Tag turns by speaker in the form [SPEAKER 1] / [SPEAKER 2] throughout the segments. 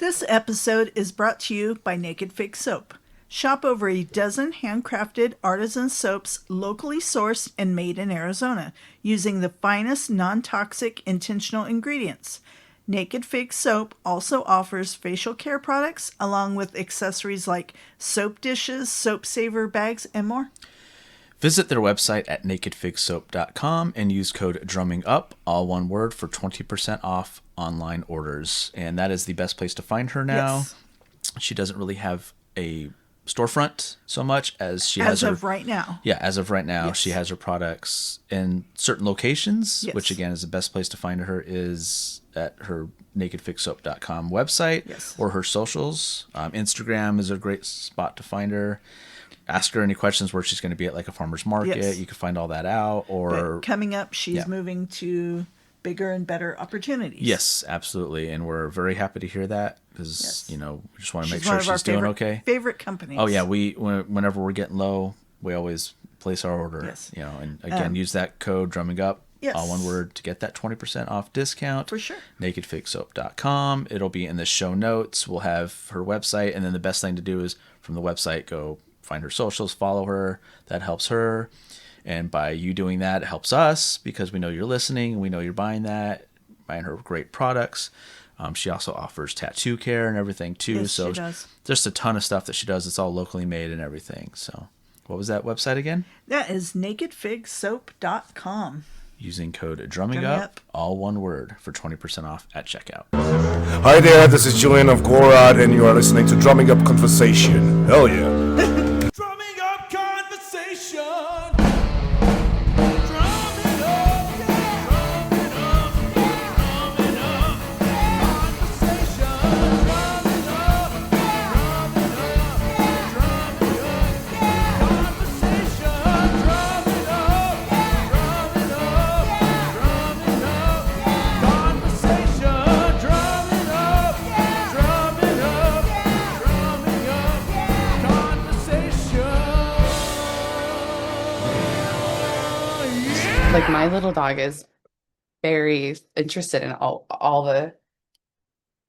[SPEAKER 1] This episode is brought to you by Naked Fig Soap. Shop over a dozen handcrafted artisan soaps locally sourced and made in Arizona using the finest non-toxic intentional ingredients. Naked Fig Soap also offers facial care products along with accessories like soap dishes, soap saver bags, and more.
[SPEAKER 2] Visit their website at nakedfigsoap.com and use code DRUMMINGUP, all one word, for 20% off online orders. And that is the best place to find her now.
[SPEAKER 1] Yes.
[SPEAKER 2] She doesn't really have a storefront so much as she
[SPEAKER 1] As
[SPEAKER 2] has her...
[SPEAKER 1] of right now.
[SPEAKER 2] Yeah, as of right now,
[SPEAKER 1] Yes.
[SPEAKER 2] she has her products in certain locations,
[SPEAKER 1] Yes.
[SPEAKER 2] which again is the best place to find her is at her nakedfigsoap.com website.
[SPEAKER 1] Yes.
[SPEAKER 2] Or her socials. Instagram is a great spot to find her. Ask her any questions where she's going to be at like a farmer's market.
[SPEAKER 1] Yes.
[SPEAKER 2] You can find all that out. Or
[SPEAKER 1] But coming up, she's
[SPEAKER 2] Yeah.
[SPEAKER 1] moving to bigger and better opportunities.
[SPEAKER 2] Yes, absolutely. And we're very happy to hear that because,
[SPEAKER 1] Yes.
[SPEAKER 2] we just want to make
[SPEAKER 1] She's one
[SPEAKER 2] sure
[SPEAKER 1] of our
[SPEAKER 2] she's doing
[SPEAKER 1] favorite,
[SPEAKER 2] okay.
[SPEAKER 1] favorite companies.
[SPEAKER 2] Oh, yeah. Whenever we're getting low, we always place our order.
[SPEAKER 1] Yes.
[SPEAKER 2] And again, use that code drumming up,
[SPEAKER 1] Yes.
[SPEAKER 2] all one word, to get that 20% off discount.
[SPEAKER 1] For sure.
[SPEAKER 2] nakedfigsoap.com. It'll be in the show notes. We'll have her website. And then the best thing to do is from the website, go find her socials, follow her. That helps her. And by you doing that, it helps us because we know you're listening. We know you're buying her great products. She also offers tattoo care and everything too.
[SPEAKER 1] Yes,
[SPEAKER 2] so
[SPEAKER 1] she does.
[SPEAKER 2] just a ton of stuff that she does. It's all locally made and everything. So what was that website again?
[SPEAKER 1] That is nakedfigsoap.com.
[SPEAKER 2] Using code drumming
[SPEAKER 1] Drumming
[SPEAKER 2] up,
[SPEAKER 1] Up.
[SPEAKER 2] all one word, for 20% off at checkout.
[SPEAKER 3] Hi there, this is Julian of Gorod, and you are listening to Drumming Up Conversation. Hell yeah.
[SPEAKER 4] Drumming up conversation. Drumming up, yeah. Drumming up, drumming up conversation. Drumming up, drumming up, drumming up conversation. Drumming up, drumming up, drumming up conversation. Drumming up, drumming up, drumming up conversation.
[SPEAKER 5] Like my little dog is very interested in all the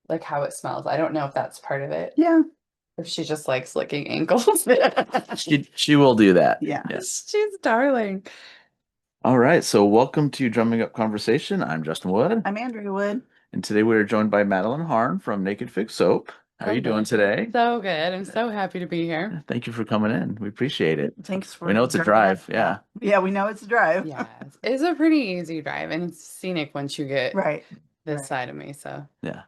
[SPEAKER 5] like how it smells. I don't know if that's part of it.
[SPEAKER 1] Yeah.
[SPEAKER 5] If she just likes licking ankles.
[SPEAKER 2] She will do that.
[SPEAKER 1] Yeah.
[SPEAKER 2] Yes.
[SPEAKER 5] She's darling.
[SPEAKER 2] All right. So welcome to Drumming Up Conversation. I'm Justin Wood.
[SPEAKER 1] I'm Andrea Wood.
[SPEAKER 2] And today we are joined by Madeline Harn from Naked Fig Soap. How are you doing today?
[SPEAKER 5] So good. I'm so happy to be here.
[SPEAKER 2] Thank you for coming in. We appreciate it.
[SPEAKER 1] Thanks for.
[SPEAKER 2] We know it's a
[SPEAKER 1] joining
[SPEAKER 2] drive.
[SPEAKER 1] us.
[SPEAKER 2] Yeah.
[SPEAKER 1] Yeah, we know it's a drive.
[SPEAKER 5] Yeah, it's a pretty easy drive and it's scenic once you get
[SPEAKER 1] Right.
[SPEAKER 5] this
[SPEAKER 1] right.
[SPEAKER 5] side of me. So
[SPEAKER 2] Yeah.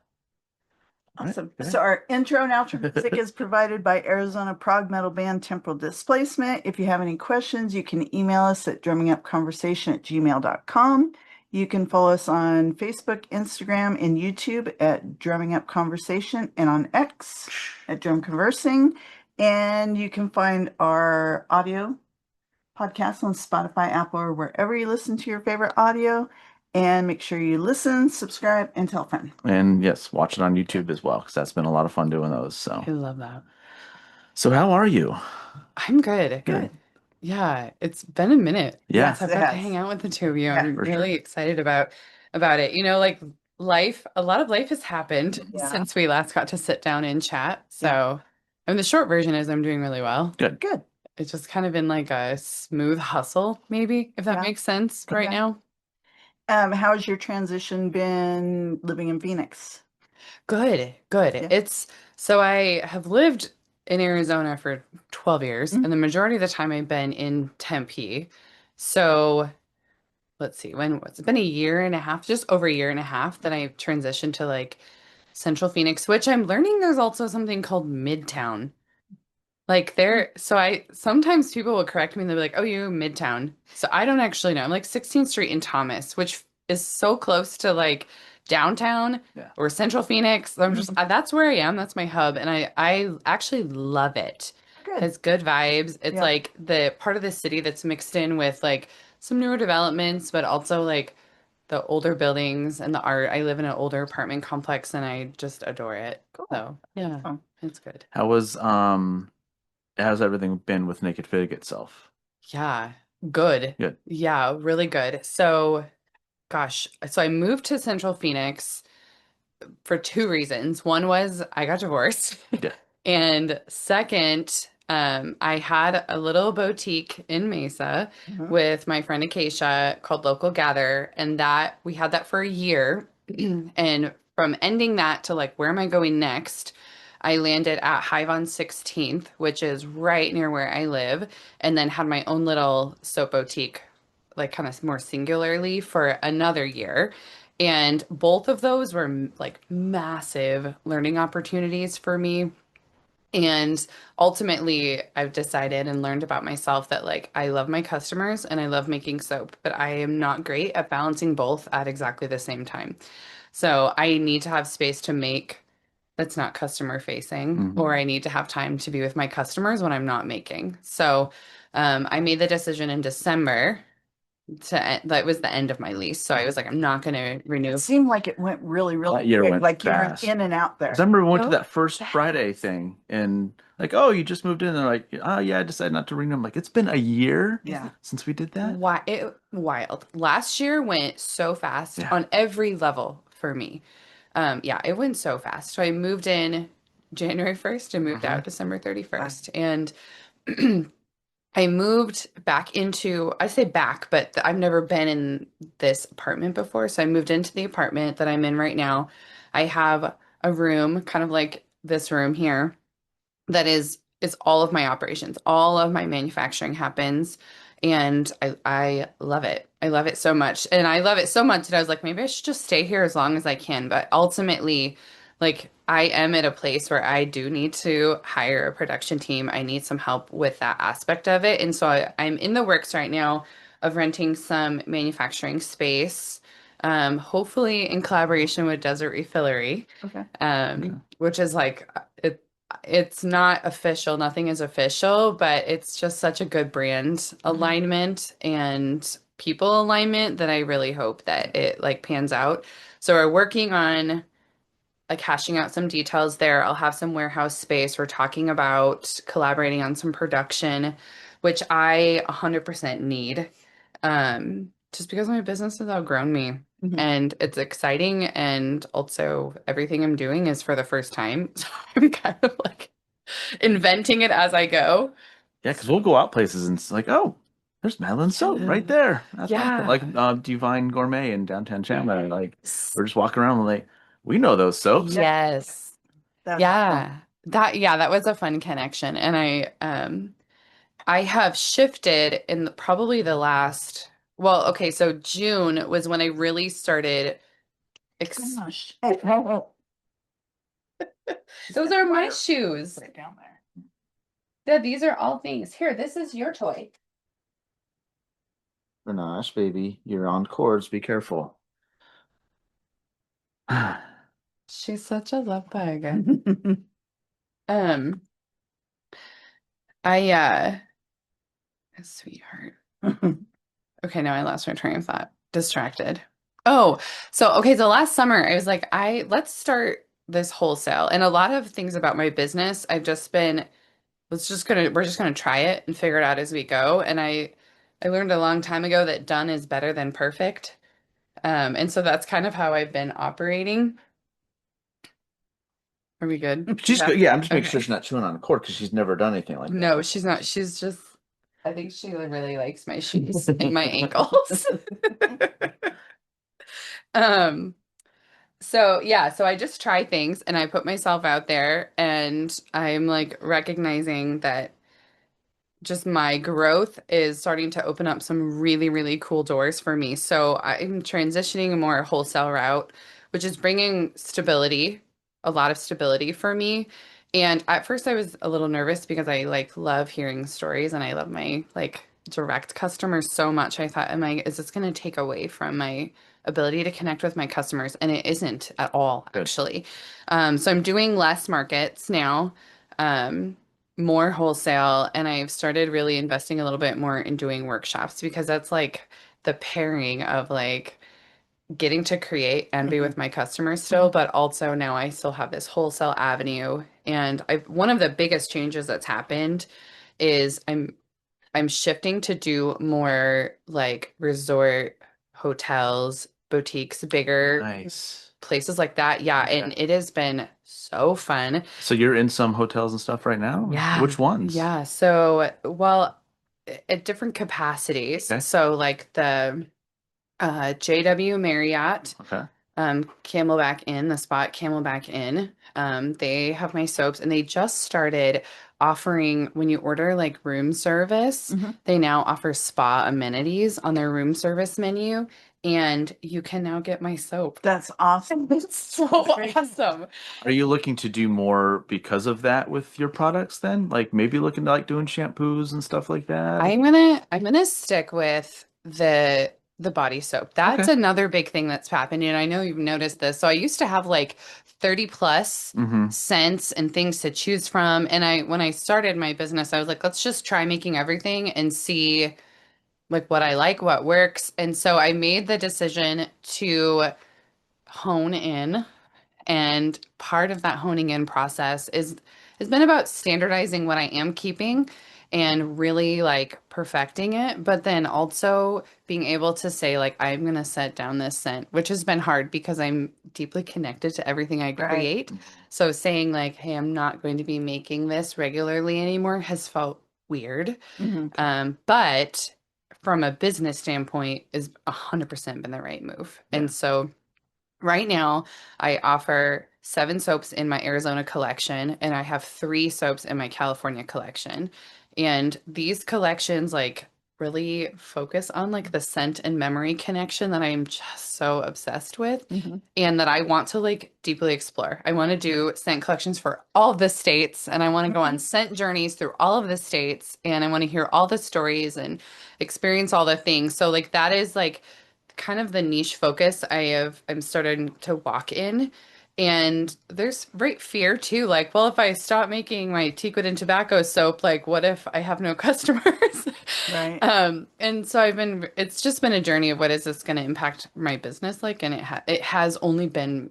[SPEAKER 1] Awesome.
[SPEAKER 2] Right.
[SPEAKER 1] So our intro and outro music is provided by Arizona prog metal band Temporal Displacement. If you have any questions, you can email us at drummingupconversation@gmail.com. You can follow us on Facebook, Instagram, and YouTube at Drumming Up Conversation and on X at Drum Conversing. And you can find our audio podcasts on Spotify, Apple, or wherever you listen to your favorite audio. And make sure you listen, subscribe, and tell a friend.
[SPEAKER 2] And yes, watch it on YouTube as well, because that's been a lot of fun doing those.
[SPEAKER 5] I love that.
[SPEAKER 2] So how are you?
[SPEAKER 5] I'm good.
[SPEAKER 2] Good.
[SPEAKER 5] Yeah, it's been a minute.
[SPEAKER 2] Yeah.
[SPEAKER 5] I've
[SPEAKER 1] Yes, it
[SPEAKER 5] got to
[SPEAKER 1] has.
[SPEAKER 5] hang out with the two of you.
[SPEAKER 1] Yeah,
[SPEAKER 5] I'm
[SPEAKER 2] for sure.
[SPEAKER 5] really excited about it. Like a lot of life has happened
[SPEAKER 1] Yeah.
[SPEAKER 5] since we last got to sit down and chat. So, and the short version is I'm doing really well.
[SPEAKER 2] Good.
[SPEAKER 1] Good.
[SPEAKER 5] It's just kind of been like a smooth hustle, maybe, if that
[SPEAKER 1] Yeah.
[SPEAKER 5] makes sense right
[SPEAKER 1] Okay.
[SPEAKER 5] now.
[SPEAKER 1] How's your transition been living in Phoenix?
[SPEAKER 5] Good.
[SPEAKER 1] Yeah.
[SPEAKER 5] So I have lived in Arizona for 12 years,
[SPEAKER 1] Mhm.
[SPEAKER 5] and the majority of the time I've been in Tempe. So let's see, it's been a year and a half, just over a year and a half that I transitioned to like Central Phoenix, which I'm learning there's also something called Midtown. Like sometimes people will correct me and they'll be like, oh, you're Midtown. So I don't actually know. I'm like 16th Street in Thomas, which is so close to like downtown
[SPEAKER 2] Yeah.
[SPEAKER 5] or Central Phoenix. I'm just, that's where I am. That's my hub. And I actually love it.
[SPEAKER 1] Good.
[SPEAKER 5] It's good vibes. It's
[SPEAKER 1] Yeah.
[SPEAKER 5] like the part of the city that's mixed in with like some newer developments, but also like the older buildings and the art. I live in an older apartment complex and I just adore it.
[SPEAKER 1] Cool.
[SPEAKER 5] So yeah,
[SPEAKER 1] Fun.
[SPEAKER 5] it's good.
[SPEAKER 2] How's everything been with Naked Fig itself?
[SPEAKER 5] Yeah, good.
[SPEAKER 2] Good.
[SPEAKER 5] Yeah, really good. So, gosh, so I moved to Central Phoenix for two reasons. One was I got divorced.
[SPEAKER 2] Yeah.
[SPEAKER 5] And second, I had a little boutique in Mesa with my friend Acacia called Local Gather, and that we had that for a year. And from ending that to like, where am I going next? I landed at Hive on 16th, which is right near where I live, and then had my own little soap boutique, like kind of more singularly for another year. And both of those were like massive learning opportunities for me. And ultimately, I've decided and learned about myself that like I love my customers and I love making soap, but I am not great at balancing both at exactly the same time. So I need to have space to make that's not customer facing, or I need to have time to be with my customers when I'm not making. So I made the decision in December that was the end of my lease. So I was like, I'm not going to renew.
[SPEAKER 1] It seemed like it went really, really
[SPEAKER 2] That year
[SPEAKER 1] quick,
[SPEAKER 2] went
[SPEAKER 1] like you were
[SPEAKER 2] fast.
[SPEAKER 1] in and out there.
[SPEAKER 2] 'Cause I remember we went to
[SPEAKER 5] Oh,
[SPEAKER 2] that first Friday thing and like, oh, you just moved in. And they're like, oh yeah, I decided not to renew. I'm like, it's been a year
[SPEAKER 1] Yeah.
[SPEAKER 2] since we did that.
[SPEAKER 5] Wild. Last year went so fast
[SPEAKER 2] Yeah.
[SPEAKER 5] on every level for me. Yeah, it went so fast. So I moved in January 1st and moved out December 31st. And I moved back into, I say back, but I've never been in this apartment before. So I moved into the apartment that I'm in right now. I have a room, kind of like this room here, that is all of my operations. All of my manufacturing happens. And I love it. I love it so much. And I love it so much that I was like, maybe I should just stay here as long as I can. But ultimately, like I am at a place where I do need to hire a production team. I need some help with that aspect of it. And so I'm in the works right now of renting some manufacturing space, hopefully in collaboration with Desert Refillery,
[SPEAKER 1] Okay.
[SPEAKER 5] which is like it's not official, nothing is official, but it's just such a good brand alignment and people alignment that I really hope that it like pans out. So we're working on like hashing out some details there. I'll have some warehouse space. We're talking about collaborating on some production, which I 100% need. Just because my business has outgrown me and it's exciting, and also everything I'm doing is for the first time. So I'm kind of like inventing it as I go.
[SPEAKER 2] Yeah, because we'll go out places and it's like, oh, there's Madeline's soap right there. That's
[SPEAKER 5] Yeah.
[SPEAKER 2] awesome. Like Divine Gourmet in downtown Chandler. Like we're just walking around and like, we know those soaps.
[SPEAKER 5] Yes.
[SPEAKER 1] That's
[SPEAKER 5] Yeah. That was a fun connection. And I have shifted in probably the last, well, okay, so June was when I really started
[SPEAKER 1] gosh.
[SPEAKER 5] those are my shoes.
[SPEAKER 1] Put it down there.
[SPEAKER 5] Yeah, these are all things. Here, this is your toy.
[SPEAKER 2] Grenache, baby, you're on cords. Be careful.
[SPEAKER 5] She's such a love bug. Um, sweetheart. Okay, now I lost my train of thought. Distracted. Oh, so okay, so last summer I was like, let's start this wholesale. And a lot of things about my business, I've just been we're just gonna try it and figure it out as we go. And I learned a long time ago that done is better than perfect. And so that's kind of how I've been operating. Are we good?
[SPEAKER 2] She's good. Yeah, I'm just making
[SPEAKER 5] Okay.
[SPEAKER 2] sure she's not chewing on a cord because she's never done anything like that.
[SPEAKER 5] No, she's not. She's just, I think she really likes my shoes and my ankles. Um, so yeah, so I just try things and I put myself out there, and I'm like recognizing that just my growth is starting to open up some really, really cool doors for me. So I'm transitioning a more wholesale route, which is bringing stability, a lot of stability for me. And at first I was a little nervous because I like love hearing stories and I love my like direct customers so much. I thought, is this going to take away from my ability to connect with my customers? And it isn't at all,
[SPEAKER 2] Good.
[SPEAKER 5] actually. So I'm doing less markets now. More wholesale, and I've started really investing a little bit more in doing workshops because that's like the pairing of like getting to create and be with my customers still, but also now I still have this wholesale avenue. And I one of the biggest changes that's happened is I'm shifting to do more like resort hotels, boutiques, bigger
[SPEAKER 2] Nice.
[SPEAKER 5] places like that. Yeah, and it has been so fun.
[SPEAKER 2] So you're in some hotels and stuff right now?
[SPEAKER 5] Yeah.
[SPEAKER 2] Which ones?
[SPEAKER 5] Yeah. So, well, at different capacities.
[SPEAKER 2] Okay.
[SPEAKER 5] So like the JW Marriott,
[SPEAKER 2] Okay.
[SPEAKER 5] Camelback Inn, the spot Camelback Inn. They have my soaps and they just started offering when you order like room service, they now offer spa amenities on their room service menu, and you can now get my soap.
[SPEAKER 1] That's awesome.
[SPEAKER 5] It's so awesome.
[SPEAKER 2] Are you looking to do more because of that with your products then? Like maybe looking to like doing shampoos and stuff like that?
[SPEAKER 5] I'm gonna stick with the body soap. That's
[SPEAKER 2] Okay.
[SPEAKER 5] another big thing that's happening. And I know you've noticed this. So I used to have like 30 plus
[SPEAKER 2] Mm-hmm.
[SPEAKER 5] scents and things to choose from. And when I started my business, I was like, let's just try making everything and see like what I like, what works. And so I made the decision to hone in, and part of that honing in process is has been about standardizing what I am keeping and really like perfecting it, but then also being able to say like I'm going to set down this scent, which has been hard because I'm deeply connected to everything I create. So saying like, hey, I'm not going to be making this regularly anymore has felt weird. But from a business standpoint is 100% been the right move. And so right now, I offer 7 soaps in my Arizona collection, and I have 3 soaps in my California collection. And these collections, like, really focus on like the scent and memory connection that I'm just so obsessed with, and that I want to like deeply explore. I want to do scent collections for all of the states, and I want to go on scent journeys through all of the states, and I want to hear all the stories and experience all the things. So, like, that is like kind of the niche focus I'm starting to walk in. And there's great fear too, like, well, if I stop making my teakwood and tobacco soap, like what if I have no customers?
[SPEAKER 1] Right.
[SPEAKER 5] And so it's just been a journey of what is this going to impact my business like, and it has only been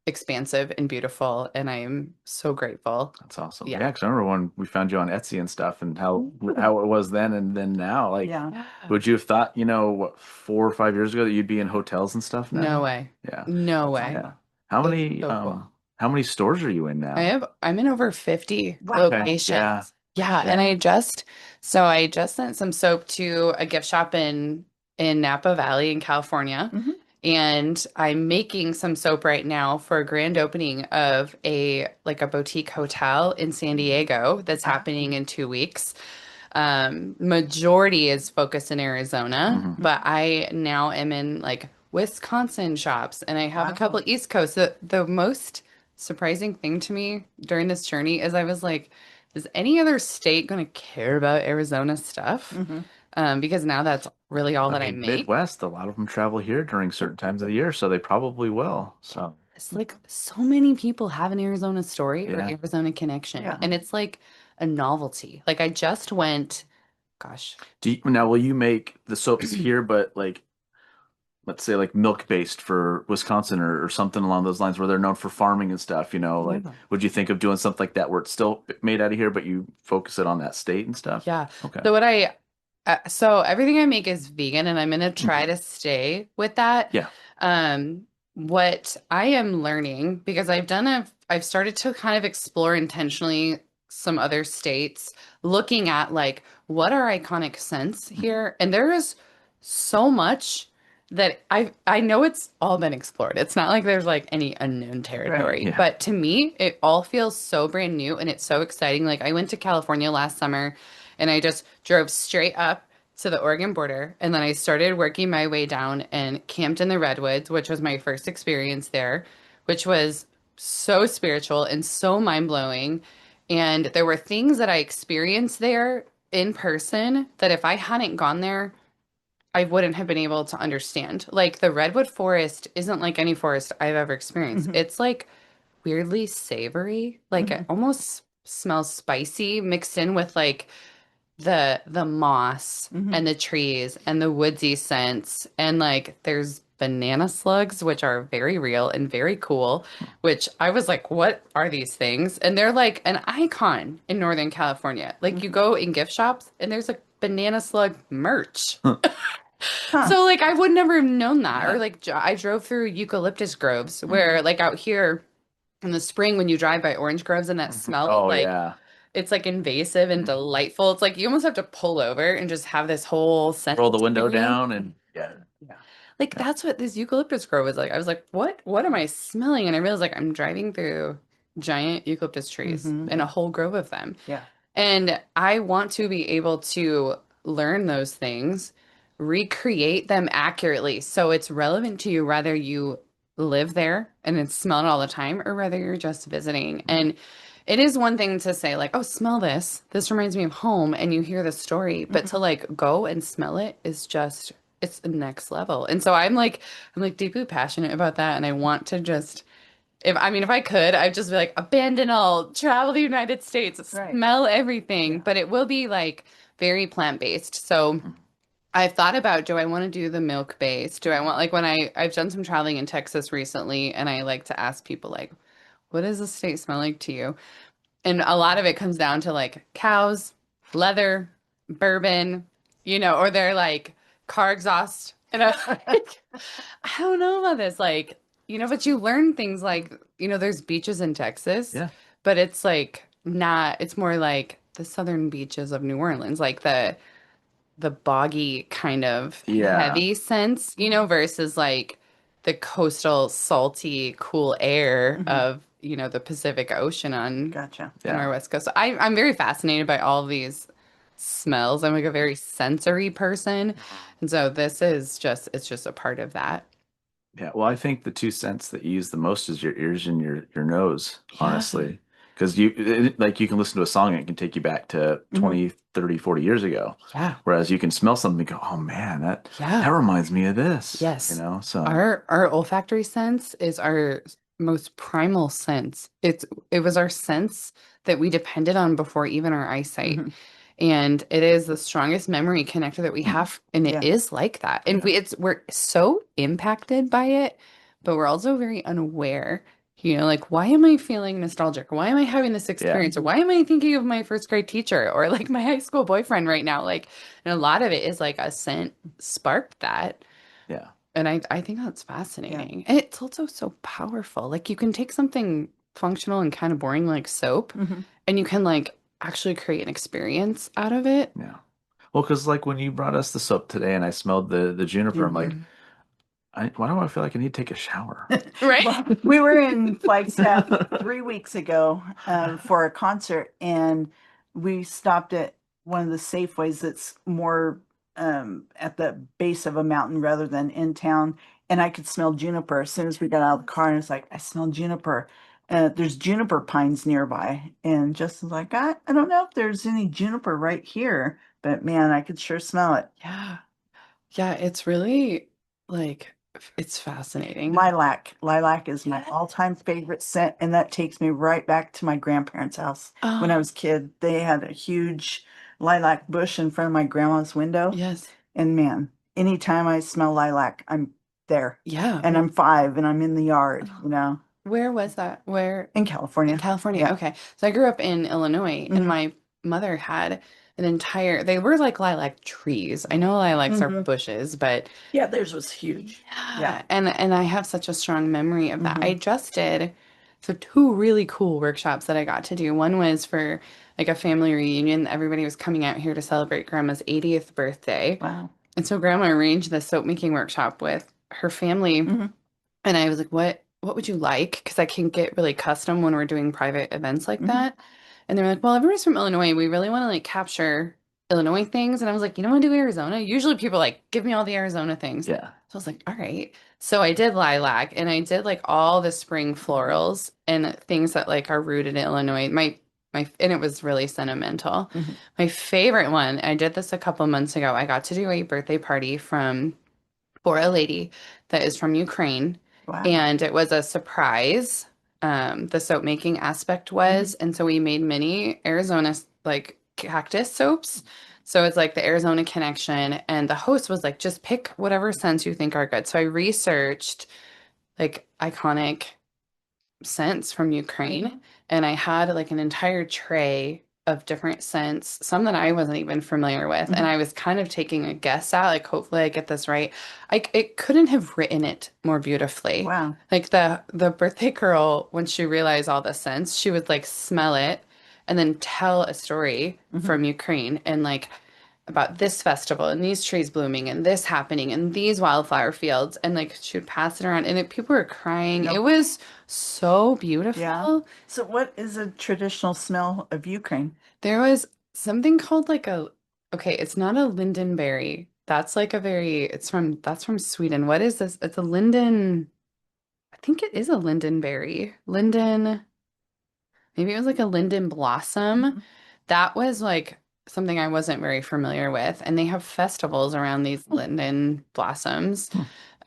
[SPEAKER 5] expansive and beautiful, and I am so grateful.
[SPEAKER 2] That's awesome.
[SPEAKER 5] Yeah.
[SPEAKER 2] Yeah, because I remember when we found you on Etsy and stuff and how it was then and then now. Like,
[SPEAKER 1] Yeah.
[SPEAKER 2] would you have thought, what, 4 or 5 years ago that you'd be in hotels and stuff now?
[SPEAKER 5] No way.
[SPEAKER 2] Yeah.
[SPEAKER 5] No way.
[SPEAKER 2] Yeah. How
[SPEAKER 5] That's
[SPEAKER 2] many
[SPEAKER 5] so cool.
[SPEAKER 2] how many stores are you in now?
[SPEAKER 5] I'm in over 50
[SPEAKER 1] Wow.
[SPEAKER 5] locations.
[SPEAKER 2] Yeah.
[SPEAKER 5] Yeah, and I just sent some soap to a gift shop in Napa Valley in California. And I'm making some soap right now for a grand opening of a boutique hotel in San Diego that's happening in 2 weeks. Majority is focused in Arizona, but I now am in like Wisconsin shops, and I have a couple East Coast. The most surprising thing to me during this journey is I was like, is any other state going to care about Arizona stuff? Because now that's really all that I make.
[SPEAKER 2] Midwest, a lot of them travel here during certain times of the year, so they probably will. So
[SPEAKER 5] It's like so many people have an Arizona story or
[SPEAKER 2] Yeah.
[SPEAKER 5] Arizona connection,
[SPEAKER 1] Yeah.
[SPEAKER 5] and it's like a novelty. Like I just went, gosh,
[SPEAKER 2] now will you make the soaps here, but like let's say like milk based for Wisconsin or something along those lines where they're known for farming and stuff, like would you think of doing something like that where it's still made out of here, but you focus it on that state and stuff?
[SPEAKER 5] yeah.
[SPEAKER 2] Okay.
[SPEAKER 5] So everything I make is vegan, and I'm gonna try to stay with that.
[SPEAKER 2] Yeah.
[SPEAKER 5] What I am learning, because I've started to kind of explore intentionally some other states, looking at like what are iconic scents here, and there is so much that I know it's all been explored. It's not like there's like any unknown territory,
[SPEAKER 2] Yeah.
[SPEAKER 5] but to me, it all feels so brand new, and it's so exciting. Like I went to California last summer, and I just drove straight up to the Oregon border, and then I started working my way down and camped in the redwoods, which was my first experience there, which was so spiritual and so mind-blowing. And there were things that I experienced there in person that if I hadn't gone there, I wouldn't have been able to understand. Like the redwood forest isn't like any forest I've ever experienced. It's like weirdly savory, like it almost smells spicy mixed in with like the moss and the trees and the woodsy scents, and like there's banana slugs, which are very real and very cool, which I was like, what are these things? And they're like an icon in Northern California. Like you go in gift shops and there's like banana slug merch.
[SPEAKER 1] Huh.
[SPEAKER 5] So like I would never have known that.
[SPEAKER 2] Yeah.
[SPEAKER 5] Or like I drove through eucalyptus groves where like out here in the spring when you drive by orange groves and that smell
[SPEAKER 2] Oh
[SPEAKER 5] like
[SPEAKER 2] yeah.
[SPEAKER 5] it's like invasive and delightful. It's like you almost have to pull over and just have this whole scent
[SPEAKER 2] Roll the
[SPEAKER 5] to
[SPEAKER 2] window
[SPEAKER 5] you.
[SPEAKER 2] down and yeah.
[SPEAKER 5] Yeah. Like that's what this eucalyptus grove was like. I was like, what am I smelling? And I realized like I'm driving through giant eucalyptus trees and a whole grove of them.
[SPEAKER 1] Yeah.
[SPEAKER 5] And I want to be able to learn those things, recreate them accurately so it's relevant to you, whether you live there and it's smelling all the time or whether you're just visiting. And it is one thing to say, like, oh, smell this. This reminds me of home, and you hear the story, but to like go and smell it is just it's the next level. And so I'm like deeply passionate about that. And I want to just if I could, I'd just be like, abandon all, travel the United States,
[SPEAKER 1] Right.
[SPEAKER 5] smell everything. But it will be like very plant-based. So I've thought about, do I want to do the milk-based? Do I want like when I've done some traveling in Texas recently, and I like to ask people like, what does the state smell like to you? And a lot of it comes down to like cows, leather, bourbon, or they're like car exhaust. And I'm like, I don't know about this. Like, but you learn things like, there's beaches in Texas,
[SPEAKER 2] Yeah.
[SPEAKER 5] but it's like not, it's more like the southern beaches of New Orleans, like the boggy kind of
[SPEAKER 2] Yeah.
[SPEAKER 5] heavy sense, versus like the coastal, salty, cool air of, the Pacific Ocean on
[SPEAKER 1] Gotcha.
[SPEAKER 5] our West Coast. So I'm very fascinated by all these smells. I'm like a very sensory person. And so it's just a part of that.
[SPEAKER 2] Yeah, well, I think the two scents that you use the most is your ears and your nose, honestly. Because like you can listen to a song and it can take you back to 20, 30, 40 years ago.
[SPEAKER 5] Yeah.
[SPEAKER 2] Whereas you can smell something and go, oh man, that reminds me of this.
[SPEAKER 5] Yes.
[SPEAKER 2] So
[SPEAKER 5] Our olfactory sense is our most primal sense. It was our sense that we depended on before even our eyesight. And it is the strongest memory connector that we have, and it is like that. And we're so impacted by it, but we're also very unaware. Like, why am I feeling nostalgic? Why am I having this experience? Or why am I thinking of my first grade teacher or like my high school boyfriend right now? Like, and a lot of it is like a scent sparked that.
[SPEAKER 2] yeah.
[SPEAKER 5] And I think that's fascinating. And it's also so powerful. Like you can take something functional and kind of boring like soap, and you can like actually create an experience out of it.
[SPEAKER 2] Yeah. Well, because like when you brought us the soap today and I smelled the juniper, I'm like, why do I feel like I need to take a shower?
[SPEAKER 5] Right?
[SPEAKER 1] We were in Flagstaff 3 weeks ago for a concert, and we stopped at one of the Safeways that's more at the base of a mountain rather than in town. And I could smell juniper as soon as we got out of the car, and it's like, I smell juniper. There's juniper pines nearby, and Justin's like, I don't know if there's any juniper right here, but man, I could sure smell it.
[SPEAKER 5] Yeah. Yeah, it's really like it's fascinating.
[SPEAKER 1] Lilac is my all-time favorite scent, and that takes me right back to my grandparents' house. When I was a kid, they had a huge lilac bush in front of my grandma's window.
[SPEAKER 5] Yes.
[SPEAKER 1] And man, anytime I smell lilac, I'm there.
[SPEAKER 5] Yeah.
[SPEAKER 1] And I'm 5 and I'm in the yard,
[SPEAKER 5] Where was that? Where?
[SPEAKER 1] in California.
[SPEAKER 5] California.
[SPEAKER 1] Yeah.
[SPEAKER 5] Okay. So I grew up in Illinois, and my mother had they were like lilac trees. I know lilacs are bushes, but
[SPEAKER 1] Yeah, theirs was huge.
[SPEAKER 5] yeah. And I have such a strong memory of that. I just did so 2 really cool workshops that I got to do. One was for like a family reunion. Everybody was coming out here to celebrate Grandma's 80th birthday.
[SPEAKER 1] Wow.
[SPEAKER 5] And so Grandma arranged the soap making workshop with her family. And I was like, what would you like? Because I can get really custom when we're doing private events like that. And they were like, well, everybody's from Illinois. We really want to like capture Illinois things. And I was like, you don't want to do Arizona? Usually people like give me all the Arizona things.
[SPEAKER 2] Yeah.
[SPEAKER 5] So I was like, all right. So I did lilac, and I did like all the spring florals and things that like are rooted in Illinois. And it was really sentimental. My favorite one, I did this a couple months ago. I got to do a birthday party for a lady that is from Ukraine.
[SPEAKER 1] Wow.
[SPEAKER 5] And it was a surprise. The soap making aspect was, and so we made mini Arizona like cactus soaps. So it's like the Arizona connection, and the host was like, just pick whatever scents you think are good. So I researched like iconic scents from Ukraine, and I had like an entire tray of different scents, some that I wasn't even familiar with. And I was kind of taking a guess at, like, hopefully I get this right. It couldn't have written it more beautifully.
[SPEAKER 1] Wow.
[SPEAKER 5] Like the birthday girl, when she realized all the scents, she would like smell it and then tell a story from Ukraine and like about this festival and these trees blooming and this happening and these wildflower fields, and like she would pass it around and people were crying.
[SPEAKER 1] Yep.
[SPEAKER 5] It was so beautiful.
[SPEAKER 1] Yeah. So what is a traditional smell of Ukraine?
[SPEAKER 5] There was something called like okay, it's not a lindenberry. That's like a very, that's from Sweden. What is this? It's a linden. I think it is a lindenberry. Linden, maybe it was like a linden blossom. That was like something I wasn't very familiar with. And they have festivals around these linden blossoms.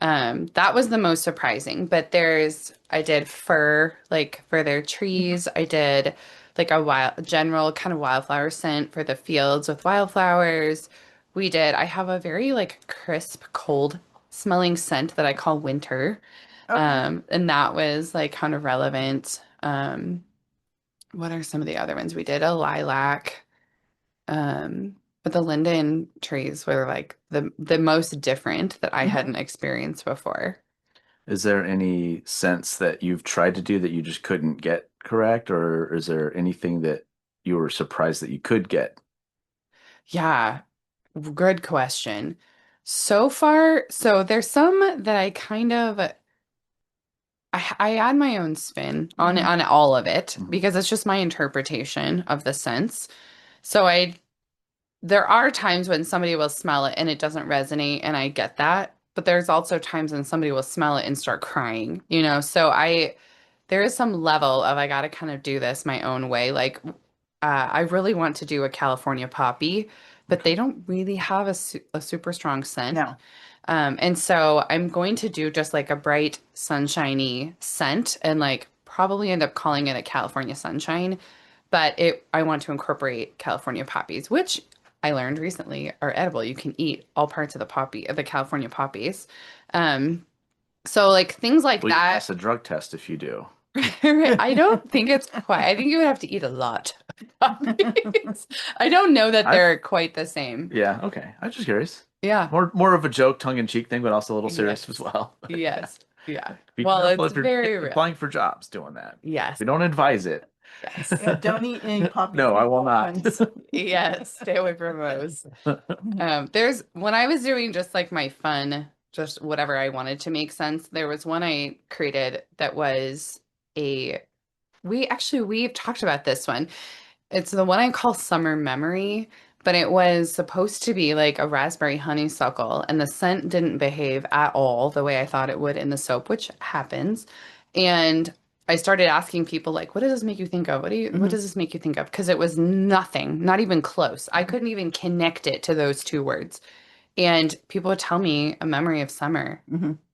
[SPEAKER 5] That was the most surprising. But I did fir, like for their trees. I did like a general kind of wildflower scent for the fields with wildflowers. I have a very like crisp, cold smelling scent that I call winter. And that was like kind of relevant. What are some of the other ones we did? A lilac. But the linden trees were like the most different that I hadn't experienced before.
[SPEAKER 2] Is there any sense that you've tried to do that you just couldn't get correct, or is there anything that you were surprised that you could get?
[SPEAKER 5] Yeah, good question. So far, so there's some that I kind of I add my own spin on all of it because it's just my interpretation of the sense. So there are times when somebody will smell it and it doesn't resonate, and I get that. But there's also times when somebody will smell it and start crying, you know? So there is some level of I got to kind of do this my own way. Like, I really want to do a California poppy, but they don't really have a super strong scent.
[SPEAKER 1] No.
[SPEAKER 5] And so I'm going to do just like a bright, sunshiny scent and like probably end up calling it a California sunshine. But I want to incorporate California poppies, which I learned recently are edible. You can eat all parts of the California poppies. So like things like
[SPEAKER 2] Well, you
[SPEAKER 5] that.
[SPEAKER 2] pass a drug test if you do.
[SPEAKER 5] I don't think it's quite. I think you would have to eat a lot of poppies. I don't know that they're quite the same.
[SPEAKER 2] Yeah, okay. I'm just curious.
[SPEAKER 5] Yeah.
[SPEAKER 2] More of a joke, tongue-in-cheek thing, but also a little serious
[SPEAKER 5] Yes.
[SPEAKER 2] as well.
[SPEAKER 5] Yes. Yeah.
[SPEAKER 2] Be
[SPEAKER 5] Well,
[SPEAKER 2] careful
[SPEAKER 5] it's
[SPEAKER 2] if you're
[SPEAKER 5] very real.
[SPEAKER 2] applying for jobs doing that.
[SPEAKER 5] Yes.
[SPEAKER 2] We don't advise it.
[SPEAKER 5] Yes.
[SPEAKER 1] Yeah, don't eat any poppies.
[SPEAKER 2] No, I will not.
[SPEAKER 5] Yes. Stay away from those. When I was doing just like my fun, just whatever I wanted to make sense, there was one I created that was we've talked about this one. It's the one I call Summer Memory, but it was supposed to be like a raspberry honeysuckle, and the scent didn't behave at all the way I thought it would in the soap, which happens. And I started asking people like, what does this make you think of? What does this make you think of? Because it was nothing, not even close. I couldn't even connect it to those two words. And people would tell me a memory of summer.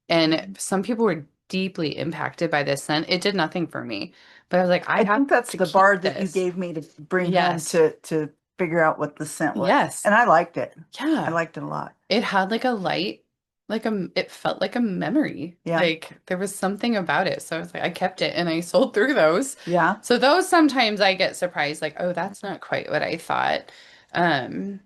[SPEAKER 5] And some people were deeply impacted by this scent. It did nothing for me. But I was like,
[SPEAKER 1] I think that's the bar that you
[SPEAKER 5] this.
[SPEAKER 1] gave me to bring
[SPEAKER 5] Yes.
[SPEAKER 1] home to figure out what the scent was.
[SPEAKER 5] Yes.
[SPEAKER 1] And I liked it.
[SPEAKER 5] Yeah.
[SPEAKER 1] I liked it a lot.
[SPEAKER 5] It had like a light, it felt like a memory.
[SPEAKER 1] Yeah.
[SPEAKER 5] Like there was something about it. So I was like, I kept it and I sold through those.
[SPEAKER 1] Yeah.
[SPEAKER 5] So those sometimes I get surprised, like, oh, that's not quite what I thought.
[SPEAKER 1] And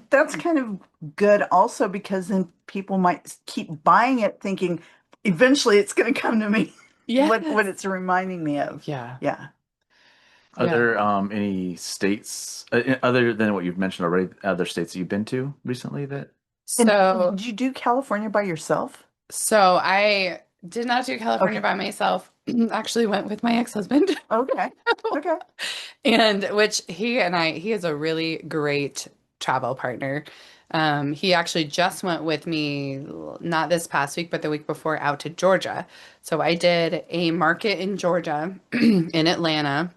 [SPEAKER 1] that's kind of good also because then people might keep buying it thinking eventually it's going to come to me.
[SPEAKER 5] Yeah.
[SPEAKER 1] What it's reminding me of.
[SPEAKER 5] Yeah.
[SPEAKER 1] Yeah.
[SPEAKER 2] Are
[SPEAKER 5] Yeah.
[SPEAKER 2] there any states other than what you've mentioned already, other states that you've been to recently that
[SPEAKER 5] So
[SPEAKER 1] Did you do California by yourself?
[SPEAKER 5] so I did not do California by myself. Actually went with my ex-husband.
[SPEAKER 1] Okay. Okay.
[SPEAKER 5] And which he is a really great travel partner. He actually just went with me, not this past week, but the week before, out to Georgia. So I did a market in Georgia, in Atlanta,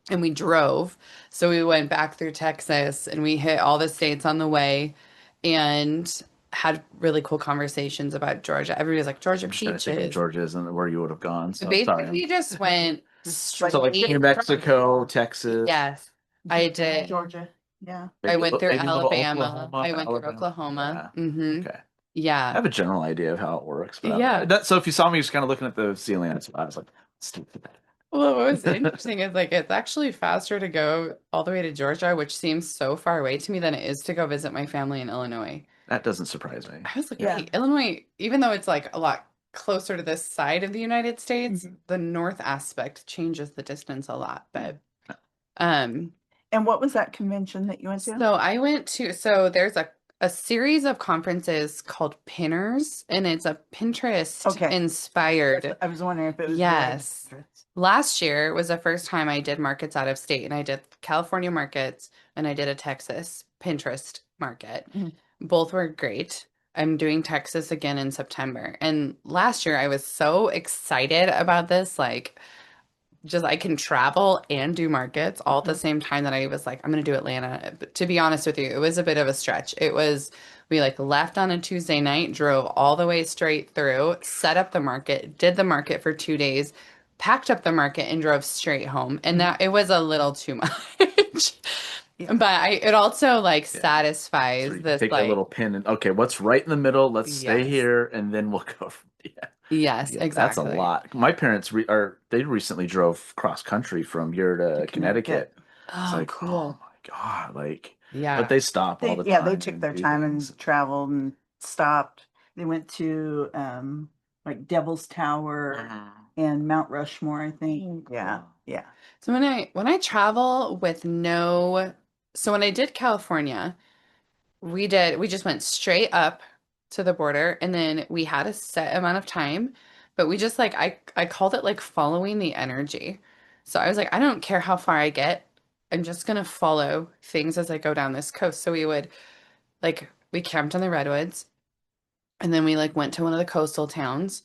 [SPEAKER 5] and we drove. So we went back through Texas and we hit all the states on the way and had really cool conversations about Georgia. Everybody's like, Georgia
[SPEAKER 2] I'm just trying to think of
[SPEAKER 5] peaches.
[SPEAKER 2] Georgia isn't where you would have gone. So
[SPEAKER 5] Basically,
[SPEAKER 2] sorry.
[SPEAKER 5] we just went straight.
[SPEAKER 2] So like New Mexico, Texas.
[SPEAKER 5] Yes, I did.
[SPEAKER 1] Georgia. Yeah.
[SPEAKER 5] I went through
[SPEAKER 2] maybe a little
[SPEAKER 5] Alabama.
[SPEAKER 2] Oklahoma,
[SPEAKER 5] I went through
[SPEAKER 2] Alabama.
[SPEAKER 5] Oklahoma.
[SPEAKER 2] Yeah.
[SPEAKER 5] Hmm.
[SPEAKER 2] Okay. I
[SPEAKER 5] Yeah.
[SPEAKER 2] have a general idea of how it works. But
[SPEAKER 5] Yeah.
[SPEAKER 2] so if you saw me just kind of looking at the ceiling, I was like, stupid.
[SPEAKER 5] Well, what was interesting is like it's actually faster to go all the way to Georgia, which seems so far away to me, than it is to go visit my family in Illinois.
[SPEAKER 2] That doesn't surprise me.
[SPEAKER 5] I was like,
[SPEAKER 1] Yeah.
[SPEAKER 5] wait, Illinois, even though it's like a lot closer to this side of the United States,
[SPEAKER 1] Mhm.
[SPEAKER 5] the north aspect changes the distance a lot. But um,
[SPEAKER 1] And what was that convention that you went to?
[SPEAKER 5] so I went to, so there's a series of conferences called Pinners, and it's a Pinterest
[SPEAKER 1] Okay.
[SPEAKER 5] inspired.
[SPEAKER 1] I was wondering if it was
[SPEAKER 5] Yes.
[SPEAKER 1] related.
[SPEAKER 5] Last year was the first time I did markets out of state, and I did California markets and I did a Texas Pinterest market.
[SPEAKER 1] Mhm.
[SPEAKER 5] Both were great. I'm doing Texas again in September. And last year I was so excited about this, like just I can travel and do markets all at the same time, that I was like, I'm gonna do Atlanta. But to be honest with you, it was a bit of a stretch. It was we like left on a Tuesday night, drove all the way straight through, set up the market, did the market for 2 days, packed up the market, and drove straight home. And that it was a little too much.
[SPEAKER 1] Yeah.
[SPEAKER 5] But it also like
[SPEAKER 2] So
[SPEAKER 5] satisfies
[SPEAKER 2] you can
[SPEAKER 5] this
[SPEAKER 2] take a
[SPEAKER 5] like
[SPEAKER 2] little pin and okay, what's right in the middle? Let's stay
[SPEAKER 5] yes.
[SPEAKER 2] here, and then we'll go. Yeah,
[SPEAKER 5] Yes,
[SPEAKER 2] yeah, that's a
[SPEAKER 5] exactly.
[SPEAKER 2] lot. My parents they recently drove cross country from here to Connecticut. It's
[SPEAKER 5] Oh,
[SPEAKER 2] like, oh
[SPEAKER 5] cool.
[SPEAKER 2] my God, like,
[SPEAKER 5] Yeah.
[SPEAKER 2] but they stop all the
[SPEAKER 1] Yeah,
[SPEAKER 2] time
[SPEAKER 1] they took
[SPEAKER 2] and
[SPEAKER 1] their
[SPEAKER 2] do
[SPEAKER 1] time
[SPEAKER 2] things.
[SPEAKER 1] and traveled and stopped. They went to like Devil's Tower and Mount Rushmore, I think. Yeah,
[SPEAKER 2] Cool.
[SPEAKER 1] yeah.
[SPEAKER 5] So when I travel with no, so when I did California, we just went straight up to the border, and then we had a set amount of time, but we just like I called it like following the energy. So I was like, I don't care how far I get. I'm just gonna follow things as I go down this coast. So we camped in the redwoods, and then we like went to one of the coastal towns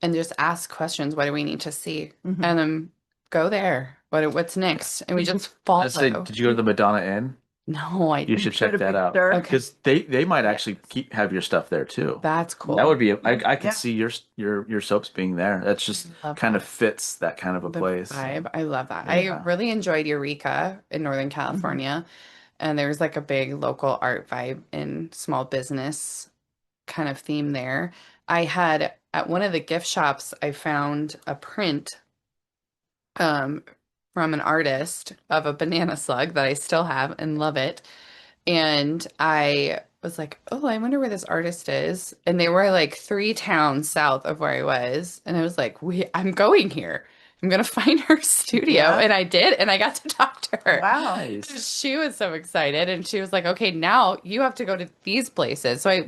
[SPEAKER 5] and just asked questions. What do we need to see?
[SPEAKER 1] Mhm.
[SPEAKER 5] And then go there. What's next? And we just
[SPEAKER 2] I say,
[SPEAKER 5] follow.
[SPEAKER 2] did you go to the Madonna Inn?
[SPEAKER 5] No, I
[SPEAKER 2] You should check
[SPEAKER 1] Showed a
[SPEAKER 2] that out
[SPEAKER 1] picture.
[SPEAKER 5] Okay.
[SPEAKER 2] because they might actually have your stuff there too.
[SPEAKER 5] That's cool.
[SPEAKER 2] That would be I could
[SPEAKER 1] Yeah.
[SPEAKER 2] see your soaps being there. That's just
[SPEAKER 5] Love
[SPEAKER 2] kind of
[SPEAKER 5] that.
[SPEAKER 2] fits that kind of a
[SPEAKER 5] The
[SPEAKER 2] place.
[SPEAKER 5] vibe. I love that.
[SPEAKER 1] Yeah.
[SPEAKER 5] I really enjoyed Eureka in Northern California. And there's like a big local art vibe and small business kind of theme there. I had at one of the gift shops, I found a print um, from an artist of a banana slug that I still have and love it. And I was like, oh, I wonder where this artist is. And they were like 3 towns south of where I was. And I was like, I'm going here. I'm gonna find her studio.
[SPEAKER 1] Yeah.
[SPEAKER 5] And I did, and I got to talk to her.
[SPEAKER 1] Wow.
[SPEAKER 2] Nice.
[SPEAKER 5] She was so excited, and she was like, okay, now you have to go to these places. So I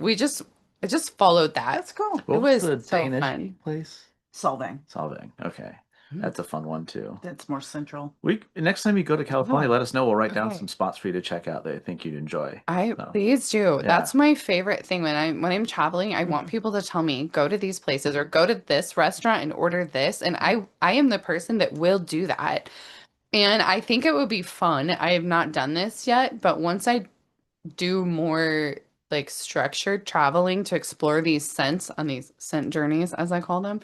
[SPEAKER 5] just followed that.
[SPEAKER 1] That's cool.
[SPEAKER 2] What
[SPEAKER 5] was
[SPEAKER 2] the
[SPEAKER 5] so
[SPEAKER 2] Danish
[SPEAKER 5] fun.
[SPEAKER 2] place?
[SPEAKER 1] Solvang.
[SPEAKER 2] Solving. Okay,
[SPEAKER 5] Mhm.
[SPEAKER 2] that's a fun one too.
[SPEAKER 1] That's more central.
[SPEAKER 2] Next time you go to California, let us know. We'll write down
[SPEAKER 5] Okay.
[SPEAKER 2] some spots for you to check out that I think you'd enjoy. So,
[SPEAKER 5] Please do.
[SPEAKER 2] yeah.
[SPEAKER 5] That's my favorite thing when I'm traveling. I want people to tell me, go to these places or go to this restaurant and order this. And I am the person that will do that. And I think it would be fun. I have not done this yet, but once I do more like structured traveling to explore these scents on these scent journeys, as I call them,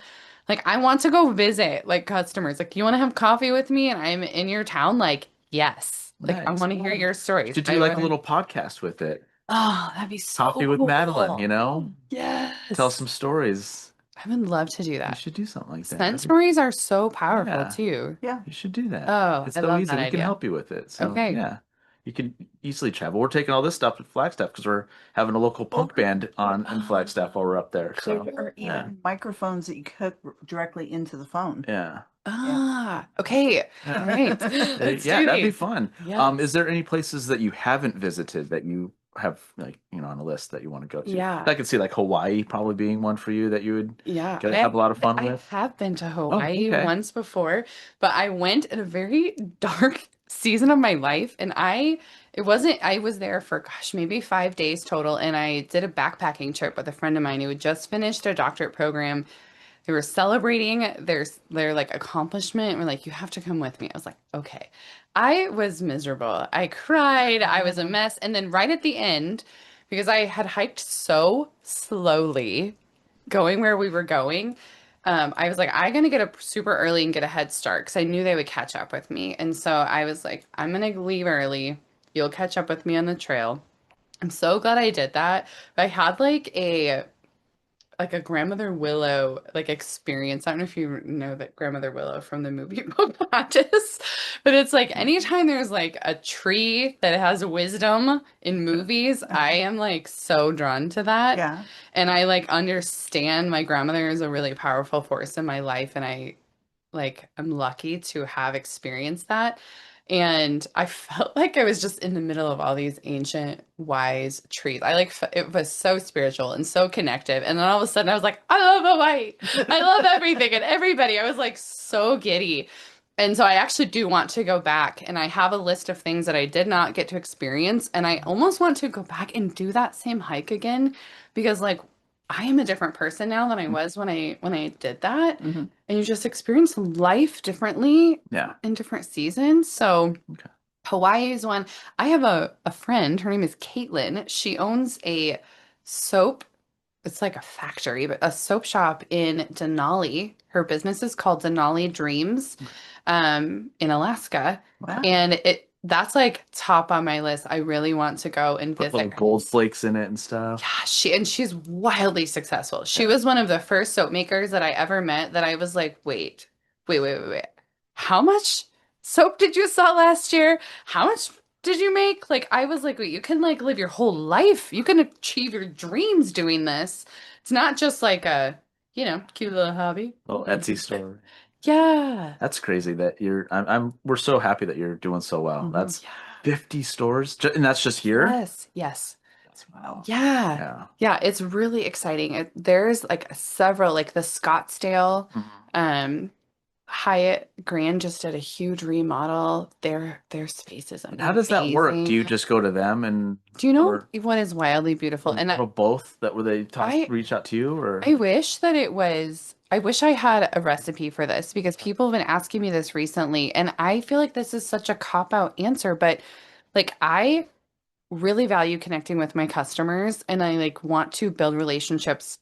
[SPEAKER 5] like I want to go visit like customers. Like, you want to have coffee with me and I'm in your town? Like, yes. Like, I
[SPEAKER 2] Nice.
[SPEAKER 5] want to hear your stories.
[SPEAKER 2] To do
[SPEAKER 5] I
[SPEAKER 2] like a
[SPEAKER 5] wanna-
[SPEAKER 2] little podcast with it.
[SPEAKER 5] Oh, that'd be so
[SPEAKER 2] Coffee with Madeline, you
[SPEAKER 5] cool.
[SPEAKER 2] know?
[SPEAKER 5] Yes.
[SPEAKER 2] Tell some stories.
[SPEAKER 5] I would love to do
[SPEAKER 2] You
[SPEAKER 5] that.
[SPEAKER 2] should do something like that.
[SPEAKER 5] Scent stories are so powerful
[SPEAKER 2] Yeah.
[SPEAKER 5] too.
[SPEAKER 1] Yeah.
[SPEAKER 2] You should do that.
[SPEAKER 5] Oh,
[SPEAKER 2] It's
[SPEAKER 5] I
[SPEAKER 2] so
[SPEAKER 5] love
[SPEAKER 2] easy.
[SPEAKER 5] that
[SPEAKER 2] We can
[SPEAKER 5] idea.
[SPEAKER 2] help you with it. So,
[SPEAKER 5] Okay.
[SPEAKER 2] yeah. You can easily travel. We're taking all this stuff to Flagstaff because we're having a local punk band on in Flagstaff while we're up there.
[SPEAKER 1] There
[SPEAKER 2] So,
[SPEAKER 1] are
[SPEAKER 2] yeah.
[SPEAKER 1] even microphones that you hook directly into the phone.
[SPEAKER 2] Yeah.
[SPEAKER 5] Ah, okay.
[SPEAKER 2] Yeah.
[SPEAKER 5] All right. Let's
[SPEAKER 2] Yeah,
[SPEAKER 5] do
[SPEAKER 2] that'd be
[SPEAKER 5] these.
[SPEAKER 2] fun.
[SPEAKER 5] Yes.
[SPEAKER 2] Is there any places that you haven't visited that you have like, on a list that you want to go to?
[SPEAKER 5] Yeah.
[SPEAKER 2] I could see like Hawaii probably being one for you that you would
[SPEAKER 5] Yeah,
[SPEAKER 2] get to have a lot of fun
[SPEAKER 5] I
[SPEAKER 2] with.
[SPEAKER 5] have been to Hawaii
[SPEAKER 2] okay.
[SPEAKER 5] once before, but I went in a very dark season of my life, and I was there for gosh, maybe 5 days total, and I did a backpacking trip with a friend of mine who had just finished a doctorate program. They were celebrating their like accomplishment. We're like, you have to come with me. I was like, okay. I was miserable. I cried. I was a mess. And then right at the end, because I had hiked so slowly going where we were going, I was like, I'm gonna get up super early and get a head start because I knew they would catch up with me. And so I was like, I'm gonna leave early. You'll catch up with me on the trail. I'm so glad I did that. But I had like like a grandmother willow like experience. I don't know if you know that grandmother willow from the movie Pocahontas, but it's like anytime there's like a tree that has wisdom in movies, I am like so drawn to that.
[SPEAKER 1] Yeah.
[SPEAKER 5] And I like understand my grandmother is a really powerful force in my life, and I'm lucky to have experienced that. And I felt like I was just in the middle of all these ancient wise trees. It was so spiritual and so connective. And then all of a sudden I was like, I love Hawaii. I love everything and everybody. I was like so giddy. And so I actually do want to go back, and I have a list of things that I did not get to experience. And I almost want to go back and do that same hike again, because like I am a different person now than I was when I did that.
[SPEAKER 1] Mm-hmm.
[SPEAKER 5] And you just experience life differently
[SPEAKER 2] Yeah.
[SPEAKER 5] in different seasons. So
[SPEAKER 2] Okay.
[SPEAKER 5] Hawaii is one. I have a friend, her name is Caitlin. She owns a soap, it's like a factory, but a soap shop in Denali. Her business is called Denali Dreams, in Alaska.
[SPEAKER 1] Wow.
[SPEAKER 5] And that's like top on my list. I really want to go and
[SPEAKER 2] Put
[SPEAKER 5] visit
[SPEAKER 2] little
[SPEAKER 5] her.
[SPEAKER 2] gold flakes in it and stuff.
[SPEAKER 5] Yeah, she's wildly successful. She was one of the first soap makers that I ever met that I was like, wait. How much soap did you sell last year? How much did you make? Like, I was like, wait, you can like live your whole life. You can achieve your dreams doing this. It's not just like a, cute little hobby.
[SPEAKER 2] Little Etsy store.
[SPEAKER 5] Yeah.
[SPEAKER 2] That's crazy that we're so happy that you're doing so well.
[SPEAKER 1] Mhm.
[SPEAKER 2] That's 50 stores, and that's just here?
[SPEAKER 5] Yes.
[SPEAKER 2] That's wow.
[SPEAKER 5] Yeah.
[SPEAKER 2] Yeah.
[SPEAKER 5] Yeah, it's really exciting. There's like several, like the Scottsdale,
[SPEAKER 2] Mhm.
[SPEAKER 5] Hyatt Grand just did a huge remodel. Their space is
[SPEAKER 2] And how does that work? Do you
[SPEAKER 5] amazing.
[SPEAKER 2] just go to them and
[SPEAKER 5] Do you know
[SPEAKER 2] or
[SPEAKER 5] what is wildly beautiful? And
[SPEAKER 2] or both that were they
[SPEAKER 5] I
[SPEAKER 2] reach out to you or
[SPEAKER 5] I wish that it was. I wish I had a recipe for this, because people have been asking me this recently, and I feel like this is such a cop-out answer, but like I really value connecting with my customers, and I like want to build relationships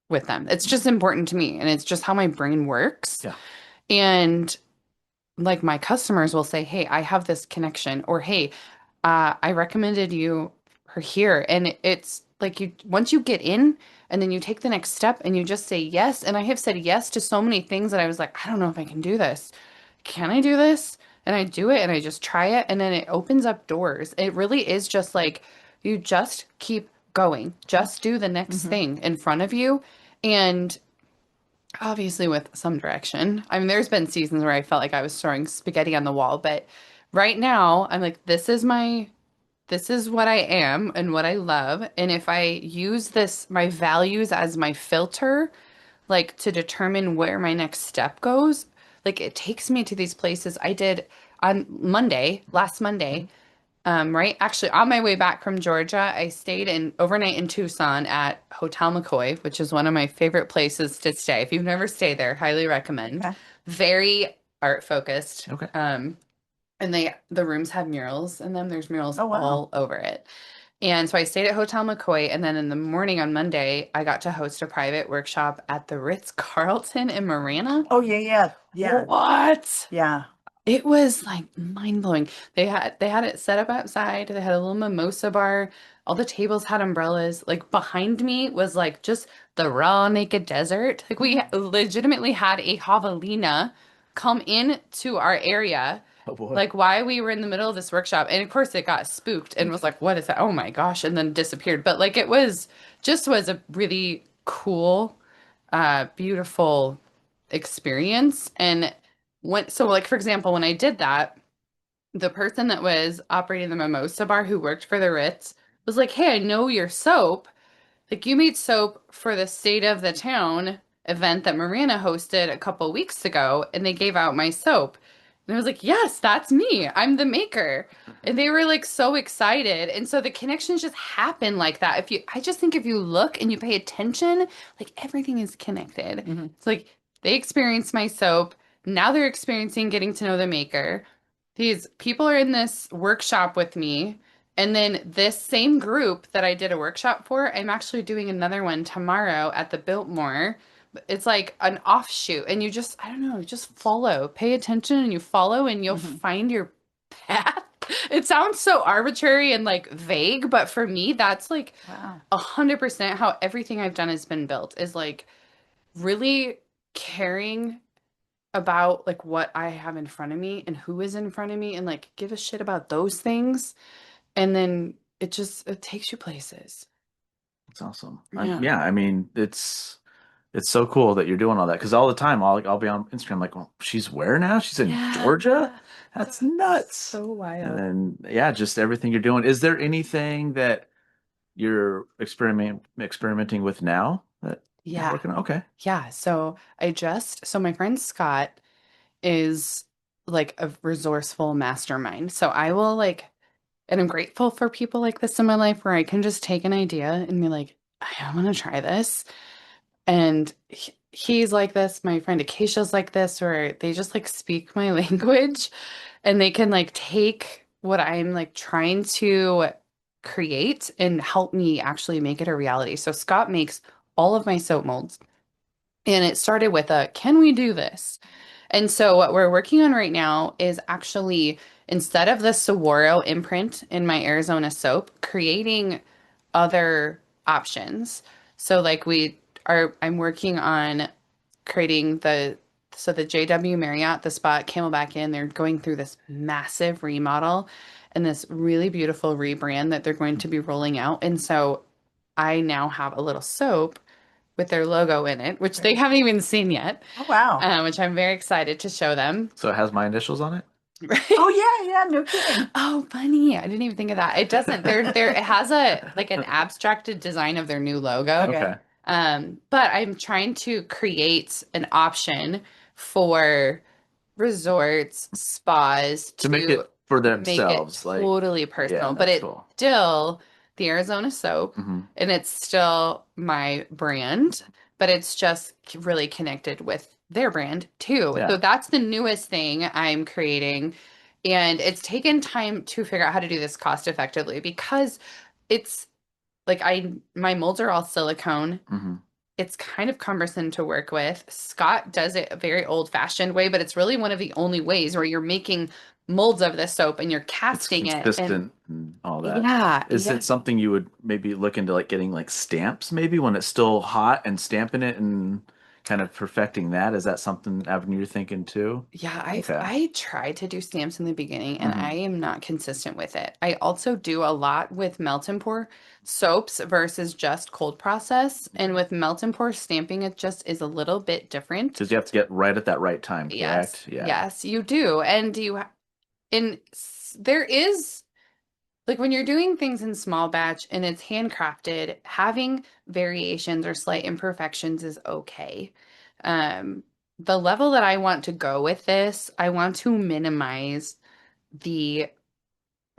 [SPEAKER 5] with them. It's just important to me, and it's just how my brain works.
[SPEAKER 2] Yeah.
[SPEAKER 5] And like my customers will say, "Hey, I have this connection," or "Hey, I recommended you her here." And it's like once you get in and then you take the next step and you just say yes. And I have said yes to so many things that I was like, I don't know if I can do this. Can I do this? And I do it and I just try it, and then it opens up doors. It really is just like you just keep going. Just do the next thing in front of you. And obviously with some direction. I mean, there's been seasons where I felt like I was throwing spaghetti on the wall, but right now I'm like, this is what I am and what I love. And if I use my values as my filter, like to determine where my next step goes, like it takes me to these places. I did on last Monday, right? Actually, on my way back from Georgia, I stayed overnight in Tucson at Hotel McCoy, which is one of my favorite places to stay. If you've never stayed there, highly recommend.
[SPEAKER 1] Okay.
[SPEAKER 5] Very art focused.
[SPEAKER 2] Okay.
[SPEAKER 5] And the rooms have murals in them. There's murals
[SPEAKER 1] Oh, wow.
[SPEAKER 5] all over it. And so I stayed at Hotel McCoy, and then in the morning on Monday, I got to host a private workshop at the Ritz-Carlton in Marana.
[SPEAKER 1] Oh, yeah.
[SPEAKER 5] What?
[SPEAKER 1] Yeah.
[SPEAKER 5] It was like mind blowing. They had it set up outside. They had a little mimosa bar. All the tables had umbrellas. Like behind me was like just the raw naked desert. Like we legitimately had a javelina come in to our area.
[SPEAKER 2] Oh boy.
[SPEAKER 5] Like while we were in the middle of this workshop, and of course it got spooked and was like, what is that? Oh my gosh, and then disappeared. But like it was a really cool, beautiful experience. And like for example, when I did that, the person that was operating the mimosa bar who worked for the Ritz was like, hey, I know your soap. Like you made soap for the State of the Town event that Marina hosted a couple weeks ago, and they gave out my soap. And I was like, yes, that's me. I'm the maker. And they were like so excited. And so the connections just happen like that. I just think if you look and you pay attention, like everything is connected. It's like they experienced my soap. Now they're experiencing getting to know the maker. These people are in this workshop with me. And then this same group that I did a workshop for, I'm actually doing another one tomorrow at the Biltmore. It's like an offshoot, and you just, I don't know, just follow, pay attention, and you follow, and you'll find your path. it sounds so arbitrary and like vague, but for me, that's like
[SPEAKER 1] Wow.
[SPEAKER 5] 100% how everything I've done has been built is like really caring about like what I have in front of me and who is in front of me and like give a shit about those things. And then it takes you places.
[SPEAKER 2] It's awesome.
[SPEAKER 5] Yeah.
[SPEAKER 2] Yeah, I mean, it's so cool that you're doing all that because all the time I'll be on Instagram like, well, she's where now? She's in
[SPEAKER 5] Yeah.
[SPEAKER 2] Georgia? That's nuts.
[SPEAKER 5] So
[SPEAKER 2] And
[SPEAKER 5] wild.
[SPEAKER 2] then yeah, just everything you're doing. Is there anything that you're experimenting with now that you're
[SPEAKER 5] Yeah.
[SPEAKER 2] working on? Okay.
[SPEAKER 5] Yeah. So my friend Scott is like a resourceful mastermind. So I will like, and I'm grateful for people like this in my life where I can just take an idea and be like, I want to try this. And he's like this. My friend Acacia's like this, where they just like speak my language and they can like take what I'm like trying to create and help me actually make it a reality. So Scott makes all of my soap molds. And it started with a, can we do this? And so what we're working on right now is actually instead of the Saguaro imprint in my Arizona soap, creating other options. So like I'm working on creating the JW Marriott, the spot Camelback Inn, they're going through this massive remodel and this really beautiful rebrand that they're going to be rolling out. And so I now have a little soap with their logo in it, which they haven't even seen yet,
[SPEAKER 1] Oh, wow.
[SPEAKER 5] which I'm very excited to show them.
[SPEAKER 2] So it has my initials on it?
[SPEAKER 1] Oh, yeah, yeah, no kidding.
[SPEAKER 5] Oh, funny. I didn't even think of that. It doesn't. It has a like an abstracted design of their new logo.
[SPEAKER 1] Okay.
[SPEAKER 5] But I'm trying to create an option for resorts, spas
[SPEAKER 2] To make it for
[SPEAKER 5] make it
[SPEAKER 2] themselves, like
[SPEAKER 5] totally personal,
[SPEAKER 2] yeah,
[SPEAKER 5] but
[SPEAKER 2] that's
[SPEAKER 5] it's
[SPEAKER 2] cool.
[SPEAKER 5] still the Arizona soap
[SPEAKER 2] Mhm.
[SPEAKER 5] and it's still my brand, but it's just really connected with their brand too.
[SPEAKER 2] Yeah.
[SPEAKER 5] So that's the newest thing I'm creating. And it's taken time to figure out how to do this cost effectively because it's like my molds are all silicone.
[SPEAKER 2] Mhm.
[SPEAKER 5] It's kind of cumbersome to work with. Scott does it a very old-fashioned way, but it's really one of the only ways where you're making molds of the soap and you're
[SPEAKER 2] It's
[SPEAKER 5] casting it. And
[SPEAKER 2] consistent and all that.
[SPEAKER 5] yeah,
[SPEAKER 2] Is
[SPEAKER 5] yeah.
[SPEAKER 2] it something you would maybe look into like getting like stamps maybe when it's still hot and stamping it and kind of perfecting that? Is that something avenue you're thinking too?
[SPEAKER 5] Yeah,
[SPEAKER 2] Okay.
[SPEAKER 5] I tried to do stamps in the beginning and
[SPEAKER 2] Mhm.
[SPEAKER 5] I am not consistent with it. I also do a lot with melt and pour soaps versus just cold process. And with melt and pour stamping, it just is a little bit different.
[SPEAKER 2] Because you have to get right at that right time,
[SPEAKER 5] Yes,
[SPEAKER 2] correct? Yeah.
[SPEAKER 5] yes, you do. There is like when you're doing things in small batch and it's handcrafted, having variations or slight imperfections is okay. Um, the level that I want to go with this, I want to minimize the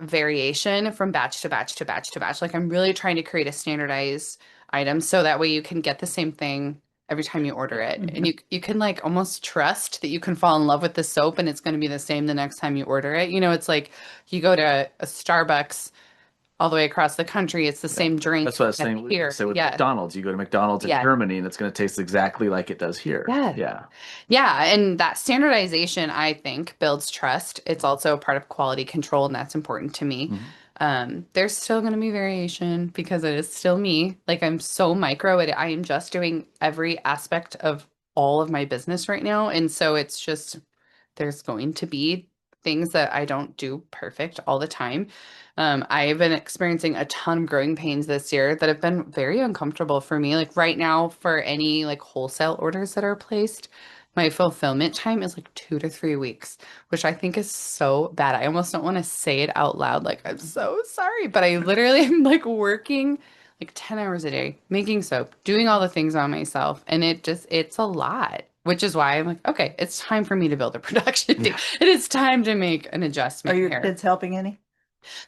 [SPEAKER 5] variation from batch to batch to batch to batch. Like I'm really trying to create a standardized item so that way you can get the same thing every time you order it. And you can like almost trust that you can fall in love with the soap and it's going to be the same the next time you order it. You know, it's like you go to a Starbucks all the way across the country, it's the same drink
[SPEAKER 2] That's what I was
[SPEAKER 5] as
[SPEAKER 2] saying.
[SPEAKER 5] here.
[SPEAKER 2] Say with
[SPEAKER 5] Yeah.
[SPEAKER 2] McDonald's, you go to McDonald's in
[SPEAKER 5] Yeah.
[SPEAKER 2] Germany and it's going to taste exactly like it does here.
[SPEAKER 5] Yeah.
[SPEAKER 2] Yeah.
[SPEAKER 5] Yeah, and that standardization, I think, builds trust. It's also a part of quality control, and that's important to me. There's still going to be variation because it is still me. Like I'm so micro, I am just doing every aspect of all of my business right now, and so it's just there's going to be things that I don't do perfect all the time. I've been experiencing a ton of growing pains this year that have been very uncomfortable for me. Like right now, for any like wholesale orders that are placed, my fulfillment time is like 2 to 3 weeks, which I think is so bad. I almost don't want to say it out loud. Like, I'm so sorry, but I literally am like working like 10 hours a day, making soap, doing all the things on myself. And it's a lot, which is why I'm like, okay, it's time for me to build a production team. It is time to make an
[SPEAKER 1] Are
[SPEAKER 5] adjustment
[SPEAKER 1] your
[SPEAKER 5] here.
[SPEAKER 1] kids helping any?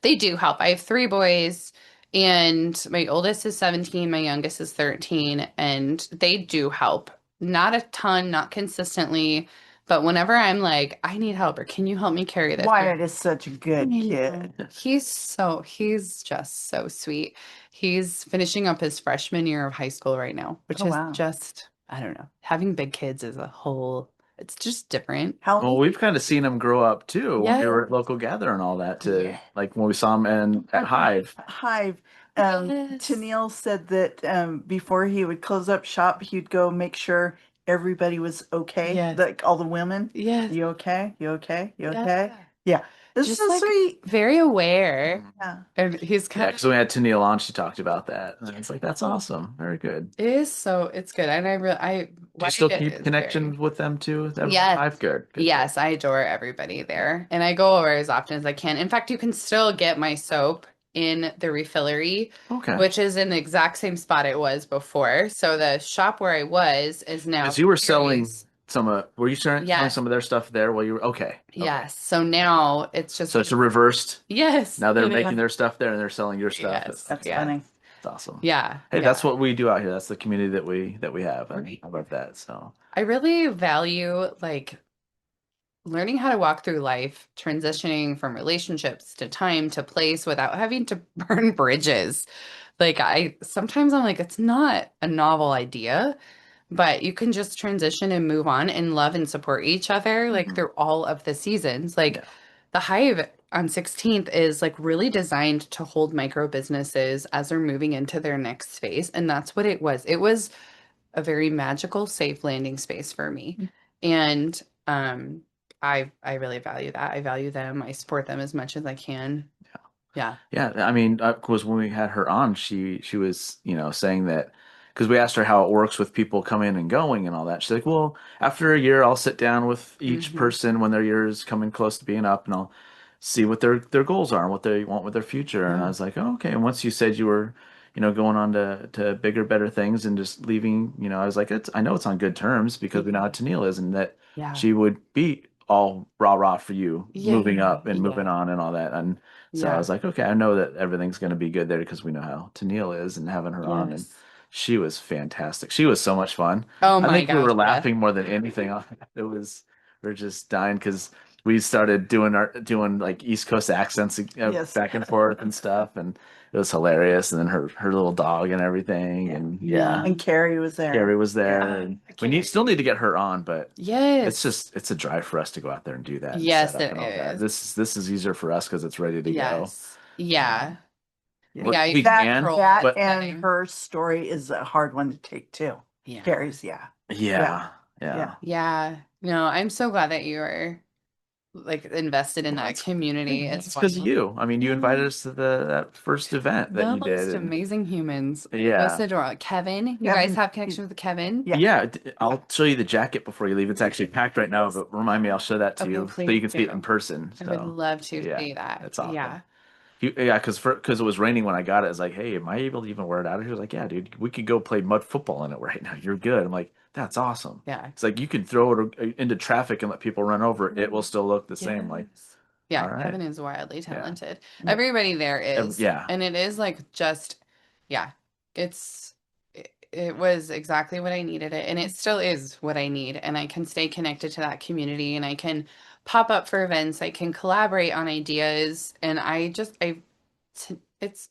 [SPEAKER 5] They do help. I have 3 boys, and my oldest is 17, my youngest is 13, and they do help. Not a ton, not consistently, but whenever I'm like, I need help, or can you help me carry this?
[SPEAKER 1] Wyatt is such a good kid.
[SPEAKER 5] He's just so sweet. He's finishing up his freshman year of high school right now, which
[SPEAKER 1] Oh,
[SPEAKER 5] is
[SPEAKER 1] wow.
[SPEAKER 5] just, I don't know. Having big kids is a whole It's just different.
[SPEAKER 1] How
[SPEAKER 2] Well, we've kind of seen them grow up too when we
[SPEAKER 5] Yeah.
[SPEAKER 2] were at local gather and all that to
[SPEAKER 5] Yeah.
[SPEAKER 2] like when we saw them in at Hive.
[SPEAKER 1] Hive.
[SPEAKER 5] Yes.
[SPEAKER 1] Tennille said that before he would close up shop, he'd go make sure everybody was okay.
[SPEAKER 5] Yes.
[SPEAKER 1] Like all the women.
[SPEAKER 5] Yes.
[SPEAKER 1] You okay? You okay? You okay?
[SPEAKER 5] Yeah.
[SPEAKER 1] Yeah. This is
[SPEAKER 5] Just
[SPEAKER 1] so
[SPEAKER 5] like
[SPEAKER 1] sweet.
[SPEAKER 5] very aware.
[SPEAKER 1] Yeah.
[SPEAKER 5] And he's
[SPEAKER 2] Yeah,
[SPEAKER 5] kind
[SPEAKER 2] because we had Tennille on, she talked about that. And it's like, that's awesome. Very good.
[SPEAKER 5] it is so it's good. And
[SPEAKER 2] Do you
[SPEAKER 5] what
[SPEAKER 2] still
[SPEAKER 5] it
[SPEAKER 2] keep
[SPEAKER 5] is
[SPEAKER 2] connection
[SPEAKER 5] very
[SPEAKER 2] with them too?
[SPEAKER 5] Yes.
[SPEAKER 2] Hive? Good. Good.
[SPEAKER 5] Yes, I adore everybody there. And I go over as often as I can. In fact, you can still get my soap in the refillery,
[SPEAKER 2] Okay.
[SPEAKER 5] which is in the exact same spot it was before. So the shop where I was is now
[SPEAKER 2] Because you were selling
[SPEAKER 5] Carrie's.
[SPEAKER 2] were you selling
[SPEAKER 5] Yes.
[SPEAKER 2] some of their stuff there while you were, okay.
[SPEAKER 5] Yes. So now it's just
[SPEAKER 2] So it's a reversed.
[SPEAKER 5] yes.
[SPEAKER 2] Now they're
[SPEAKER 5] it
[SPEAKER 2] making
[SPEAKER 5] is.
[SPEAKER 2] their stuff there and they're selling your stuff.
[SPEAKER 5] Yes.
[SPEAKER 1] That's
[SPEAKER 5] Yeah.
[SPEAKER 1] funny.
[SPEAKER 2] It's awesome.
[SPEAKER 5] Yeah.
[SPEAKER 2] Hey,
[SPEAKER 5] Yeah.
[SPEAKER 2] that's what we do out here. That's the community that we have.
[SPEAKER 5] Right.
[SPEAKER 2] I love that. So
[SPEAKER 5] I really value like learning how to walk through life, transitioning from relationships to time to place without having to burn bridges. Like I sometimes I'm like, it's not a novel idea, but you can just transition and move on and love and support each other like
[SPEAKER 2] Mhm.
[SPEAKER 5] through all of the seasons. Like
[SPEAKER 2] Yeah.
[SPEAKER 5] the Hive on 16th is like really designed to hold micro businesses as they're moving into their next phase. And that's what it was. It was a very magical, safe landing space for me. And I really value that. I value them. I support them as much as I can. Yeah.
[SPEAKER 2] Yeah, I mean, of course, when we had her on, she was, saying that because we asked her how it works with people coming and going and all that. She's like, well, after a year, I'll sit down with each
[SPEAKER 5] Mhm.
[SPEAKER 2] person when their year is coming close to being up, and I'll see what their goals are and what they want with their future. And I
[SPEAKER 5] Yeah.
[SPEAKER 2] was like, oh, okay. And once you said you were, going on to bigger, better things and just leaving, I was like, I know it's on good terms because we know how Tennille is, and that
[SPEAKER 5] Yeah.
[SPEAKER 2] she would be all rah rah for you moving
[SPEAKER 5] Yeah.
[SPEAKER 2] up and moving
[SPEAKER 5] Yeah.
[SPEAKER 2] on and all that. And so I
[SPEAKER 5] Yeah.
[SPEAKER 2] was like, okay, I know that everything's going to be good there because we know how Tennille is and having her on. And
[SPEAKER 5] Yes.
[SPEAKER 2] she was fantastic. She was so much fun.
[SPEAKER 5] Oh
[SPEAKER 2] I
[SPEAKER 5] my
[SPEAKER 2] think we were
[SPEAKER 5] gosh. Yeah.
[SPEAKER 2] laughing more than anything. We're just dying because we started doing like East Coast accents
[SPEAKER 1] Yes.
[SPEAKER 2] back and forth and stuff. And it was hilarious. And then her little dog and everything.
[SPEAKER 1] Yeah.
[SPEAKER 2] And
[SPEAKER 5] Yeah.
[SPEAKER 1] And Carrie was there.
[SPEAKER 2] Carrie was there.
[SPEAKER 1] Yeah.
[SPEAKER 2] And we
[SPEAKER 5] Carrie.
[SPEAKER 2] still need to get her on, but
[SPEAKER 5] Yes.
[SPEAKER 2] it's a drive for us to go out there and do that and
[SPEAKER 5] Yes,
[SPEAKER 2] set up
[SPEAKER 5] it
[SPEAKER 2] and all that.
[SPEAKER 5] is.
[SPEAKER 2] This is easier for us because it's ready to go.
[SPEAKER 5] Yes. Yeah.
[SPEAKER 1] Yeah.
[SPEAKER 5] Yeah. You
[SPEAKER 2] We
[SPEAKER 1] That,
[SPEAKER 2] can,
[SPEAKER 5] control
[SPEAKER 1] that
[SPEAKER 2] but
[SPEAKER 1] and
[SPEAKER 5] setting.
[SPEAKER 1] her story is a hard one to take too.
[SPEAKER 5] Yeah.
[SPEAKER 1] Carrie's, yeah.
[SPEAKER 2] yeah.
[SPEAKER 1] Yeah.
[SPEAKER 5] Yeah. No, I'm so glad that you are like invested in
[SPEAKER 2] Well,
[SPEAKER 5] that community as
[SPEAKER 2] It's because of
[SPEAKER 5] well.
[SPEAKER 2] you. I mean, you invited us to that first event that
[SPEAKER 5] The
[SPEAKER 2] you
[SPEAKER 5] most
[SPEAKER 2] did. And
[SPEAKER 5] amazing humans.
[SPEAKER 2] yeah.
[SPEAKER 5] Most adorable. Kevin, you
[SPEAKER 1] Kevin.
[SPEAKER 5] guys have connection with Kevin?
[SPEAKER 1] Yeah.
[SPEAKER 2] Yeah, I'll show you the jacket before you leave. It's actually packed right now, but remind me, I'll show that to
[SPEAKER 5] Okay,
[SPEAKER 2] you so
[SPEAKER 5] please
[SPEAKER 2] you can see it
[SPEAKER 5] do.
[SPEAKER 2] in person.
[SPEAKER 5] I would
[SPEAKER 2] So,
[SPEAKER 5] love to
[SPEAKER 2] yeah,
[SPEAKER 5] see that.
[SPEAKER 2] that's awesome.
[SPEAKER 5] Yeah.
[SPEAKER 2] yeah, because it was raining when I got it. It's like, hey, am I able to even wear it out of here? He was like, yeah, dude, we could go play mud football in it right now. You're good. I'm like, that's awesome.
[SPEAKER 5] Yeah.
[SPEAKER 2] It's like you can throw it into traffic and let people run over it. It will still look the same. Like,
[SPEAKER 5] Yes. Yeah,
[SPEAKER 2] all right.
[SPEAKER 5] Kevin is wildly talented.
[SPEAKER 1] Yeah.
[SPEAKER 5] Everybody there is.
[SPEAKER 2] yeah.
[SPEAKER 5] And it is like just, yeah, it was exactly what I needed it. And it still is what I need. And I can stay connected to that community and I can pop up for events. I can collaborate on ideas. And it's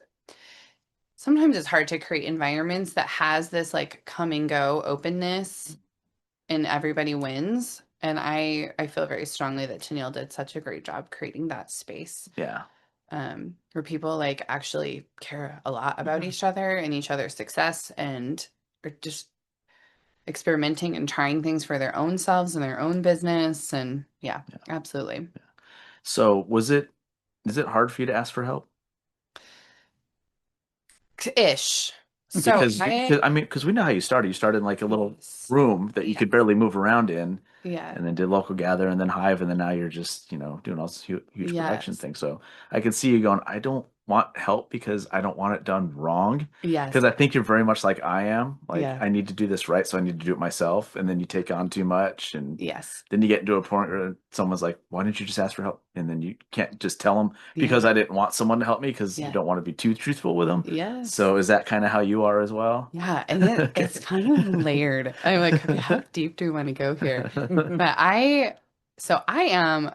[SPEAKER 5] sometimes it's hard to create environments that has this like come and go openness and everybody wins. And I feel very strongly that Tennille did such a great job creating that space
[SPEAKER 2] Yeah.
[SPEAKER 5] where people like actually care a lot about
[SPEAKER 1] Mhm.
[SPEAKER 5] each other and each other's success and are just experimenting and trying things for their own selves and their own business. And yeah, absolutely.
[SPEAKER 2] So is it hard for you to ask for help?
[SPEAKER 5] Ish. So
[SPEAKER 2] Because we know how you started. You started in like a little
[SPEAKER 5] Yes.
[SPEAKER 2] room that you could barely move around in,
[SPEAKER 5] Yeah.
[SPEAKER 2] and then did local gather, and then Hive, and then now you're just doing all this huge production
[SPEAKER 5] Yes.
[SPEAKER 2] thing. So I could see you going, I don't want help because I don't want it done wrong.
[SPEAKER 5] Yes.
[SPEAKER 2] Because I think you're very much like I am. Like
[SPEAKER 5] Yeah.
[SPEAKER 2] I need to do this right, so I need to do it myself, and then you take on too much, and
[SPEAKER 5] Yes.
[SPEAKER 2] then you get into a point where someone's like, "Why didn't you just ask for help?" And then you can't just tell them
[SPEAKER 5] Yeah.
[SPEAKER 2] because I didn't want someone to help me because you
[SPEAKER 5] Yeah.
[SPEAKER 2] don't want to be too truthful with them.
[SPEAKER 5] Yes.
[SPEAKER 2] So is that kind of how you are as well?
[SPEAKER 5] Yeah, and
[SPEAKER 2] Okay.
[SPEAKER 5] it's kind of layered. I'm like, okay, how deep do we want to go here? But I am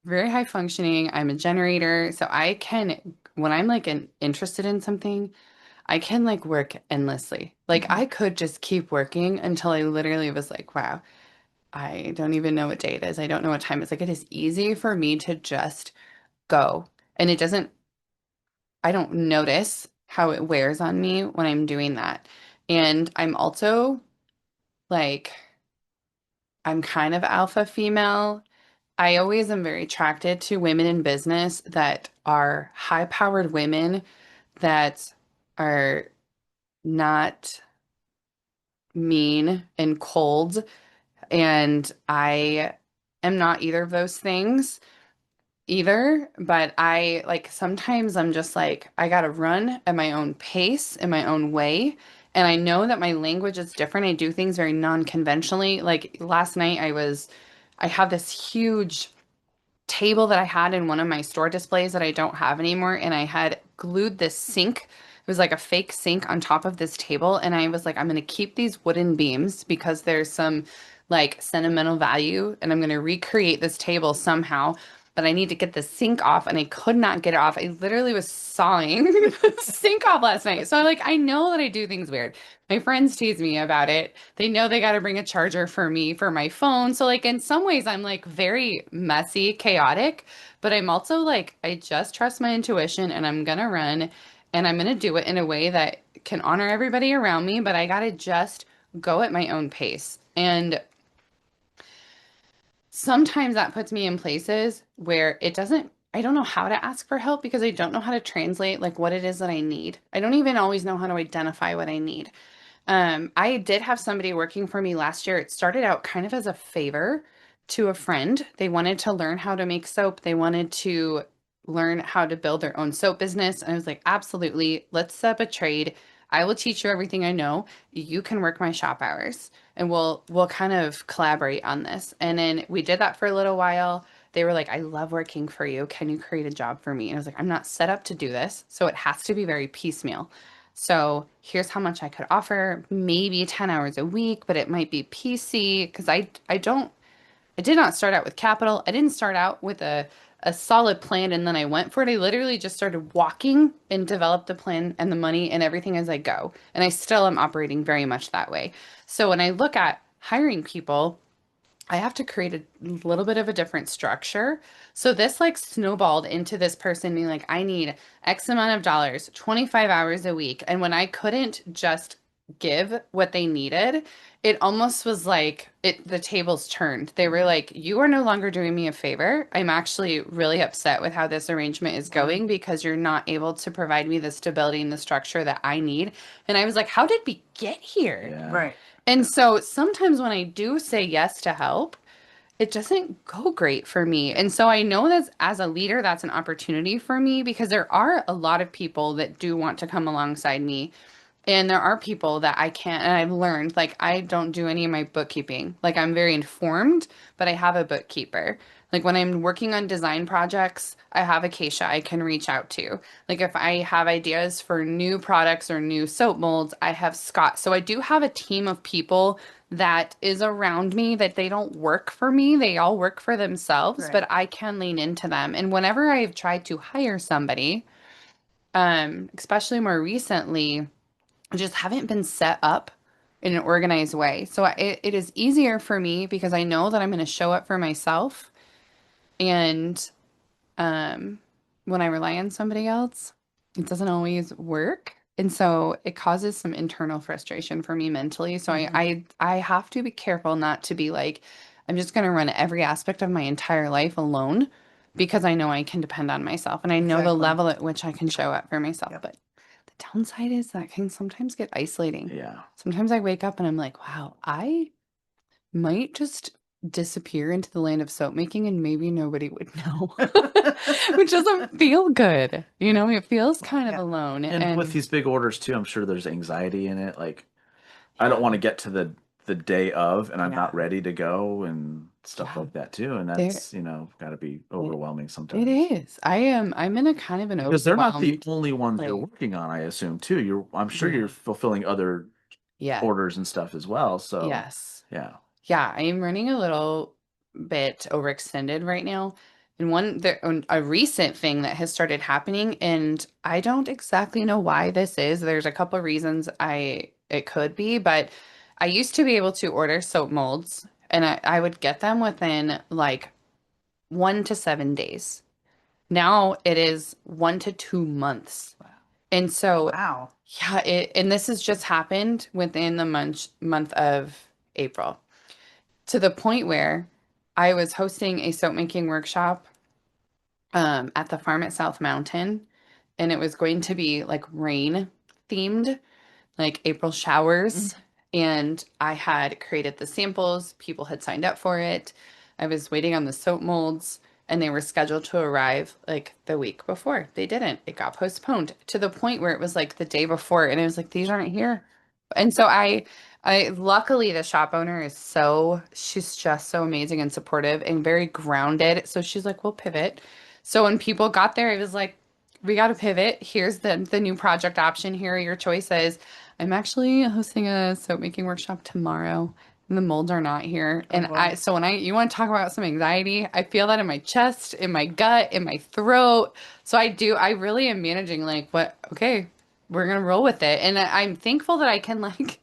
[SPEAKER 5] very high functioning. I'm a generator, so I can, when I'm like interested in something, I can like work endlessly. Like
[SPEAKER 2] Mhm.
[SPEAKER 5] I could just keep working until I literally was like, wow, I don't even know what day it is. I don't know what time it's like. It is easy for me to just go. And it doesn't, I don't notice how it wears on me when I'm doing that. And I'm also like, I'm kind of alpha female. I always am very attracted to women in business that are high-powered women that are not mean and cold. And I am not either of those things either. But I like sometimes I'm just like, I gotta run at my own pace, in my own way. And I know that my language is different. I do things very non-conventionally. Like last night, I have this huge table that I had in one of my store displays that I don't have anymore, and I had glued this sink. It was like a fake sink on top of this table, and I was like, I'm going to keep these wooden beams because there's some like sentimental value, and I'm going to recreate this table somehow. But I need to get the sink off, and I could not get it off. I literally was sawing the sink off last night. So I know that I do things weird. My friends tease me about it. They know they got to bring a charger for me for my phone. So like in some ways I'm like very messy, chaotic, but I'm also like I just trust my intuition and I'm gonna run and I'm gonna do it in a way that can honor everybody around me, but I gotta just go at my own pace. And sometimes that puts me in places where I don't know how to ask for help because I don't know how to translate like what it is that I need. I don't even always know how to identify what I need. I did have somebody working for me last year. It started out kind of as a favor to a friend. They wanted to learn how to make soap. They wanted to learn how to build their own soap business. And I was like, absolutely, let's set up a trade. I will teach you everything I know. You can work my shop hours and we'll kind of collaborate on this. And then we did that for a little while. They were like, I love working for you. Can you create a job for me? And I was like, I'm not set up to do this. So it has to be very piecemeal. So here's how much I could offer, maybe 10 hours a week, but it might be PC because I did not start out with capital. I didn't start out with a solid plan and then I went for it. I literally just started walking and developed the plan and the money and everything as I go. And I still am operating very much that way. So when I look at hiring people, I have to create a little bit of a different structure. So this like snowballed into this person being like, I need X amount of dollars, 25 hours a week. And when I couldn't just give what they needed, it almost was like the tables turned. They were like, you are no longer doing me a favor. I'm actually really upset with how this arrangement is going because you're not able to provide me the stability and the structure that I need. And I was like, how did we get here?
[SPEAKER 2] Yeah.
[SPEAKER 1] Right.
[SPEAKER 5] And so sometimes when I do say yes to help, it doesn't go great for me. And so I know that as a leader, that's an opportunity for me because there are a lot of people that do want to come alongside me. And there are people that I can't, and I've learned, like, I don't do any of my bookkeeping. Like, I'm very informed, but I have a bookkeeper. Like, when I'm working on design projects, I have Acacia I can reach out to. Like, if I have ideas for new products or new soap molds, I have Scott. So I do have a team of people that is around me that they don't work for me. They all work for themselves,
[SPEAKER 1] Right.
[SPEAKER 5] but I can lean into them. And whenever I've tried to hire somebody, especially more recently, just haven't been set up in an organized way. So it is easier for me because I know that I'm going to show up for myself. And um, when I rely on somebody else, it doesn't always work. And so it causes some internal frustration for me mentally. So I have to be careful not to be like, I'm just going to run every aspect of my entire life alone because I know I can depend on myself and I know the
[SPEAKER 1] Exactly.
[SPEAKER 5] level at which I can show up for myself.
[SPEAKER 1] Yep.
[SPEAKER 5] But the downside is that can sometimes get isolating.
[SPEAKER 2] Yeah.
[SPEAKER 5] Sometimes I wake up and I'm like, wow, I might just disappear into the land of soap making and maybe nobody would know, which doesn't feel good. You know, it feels kind of
[SPEAKER 1] Yeah.
[SPEAKER 5] alone.
[SPEAKER 2] And with these big orders too, I'm sure there's anxiety in it. Like, I don't want to get to the day of and I'm
[SPEAKER 1] Yeah.
[SPEAKER 2] not ready to go and stuff
[SPEAKER 5] Yeah.
[SPEAKER 2] like that too. And that's, got to be overwhelming sometimes.
[SPEAKER 5] It is. I'm in a kind of an
[SPEAKER 2] Because they're not the
[SPEAKER 5] overwhelmed
[SPEAKER 2] only ones you're
[SPEAKER 5] place.
[SPEAKER 2] working on, I assume too. I'm sure
[SPEAKER 5] Yeah.
[SPEAKER 2] you're fulfilling other
[SPEAKER 5] Yeah.
[SPEAKER 2] orders and stuff as well. So
[SPEAKER 5] Yes.
[SPEAKER 2] yeah.
[SPEAKER 5] Yeah, I am running a little bit overextended right now. And a recent thing that has started happening, and I don't exactly know why this is. There's a couple of reasons it could be, but I used to be able to order soap molds and I would get them within like 1 to 7 days. Now it is 1 to 2 months. And so,
[SPEAKER 1] Wow.
[SPEAKER 5] yeah, and this has just happened within the month of April, to the point where I was hosting a soap making workshop at the farm at South Mountain, and it was going to be like rain themed, like April showers. And I had created the samples, people had signed up for it. I was waiting on the soap molds, and they were scheduled to arrive like the week before. They didn't. It got postponed to the point where it was like the day before, and it was like, these aren't here. And so I luckily the shop owner is she's just so amazing and supportive and very grounded. So she's like, we'll pivot. So when people got there, it was like, we got to pivot. Here's the new project option. Here are your choices. I'm actually hosting a soap making workshop tomorrow, and the molds are not here. And
[SPEAKER 1] boy.
[SPEAKER 5] so when you want to talk about some anxiety, I feel that in my chest, in my gut, in my throat. So I really am managing like, okay, we're gonna roll with it. And I'm thankful that I can like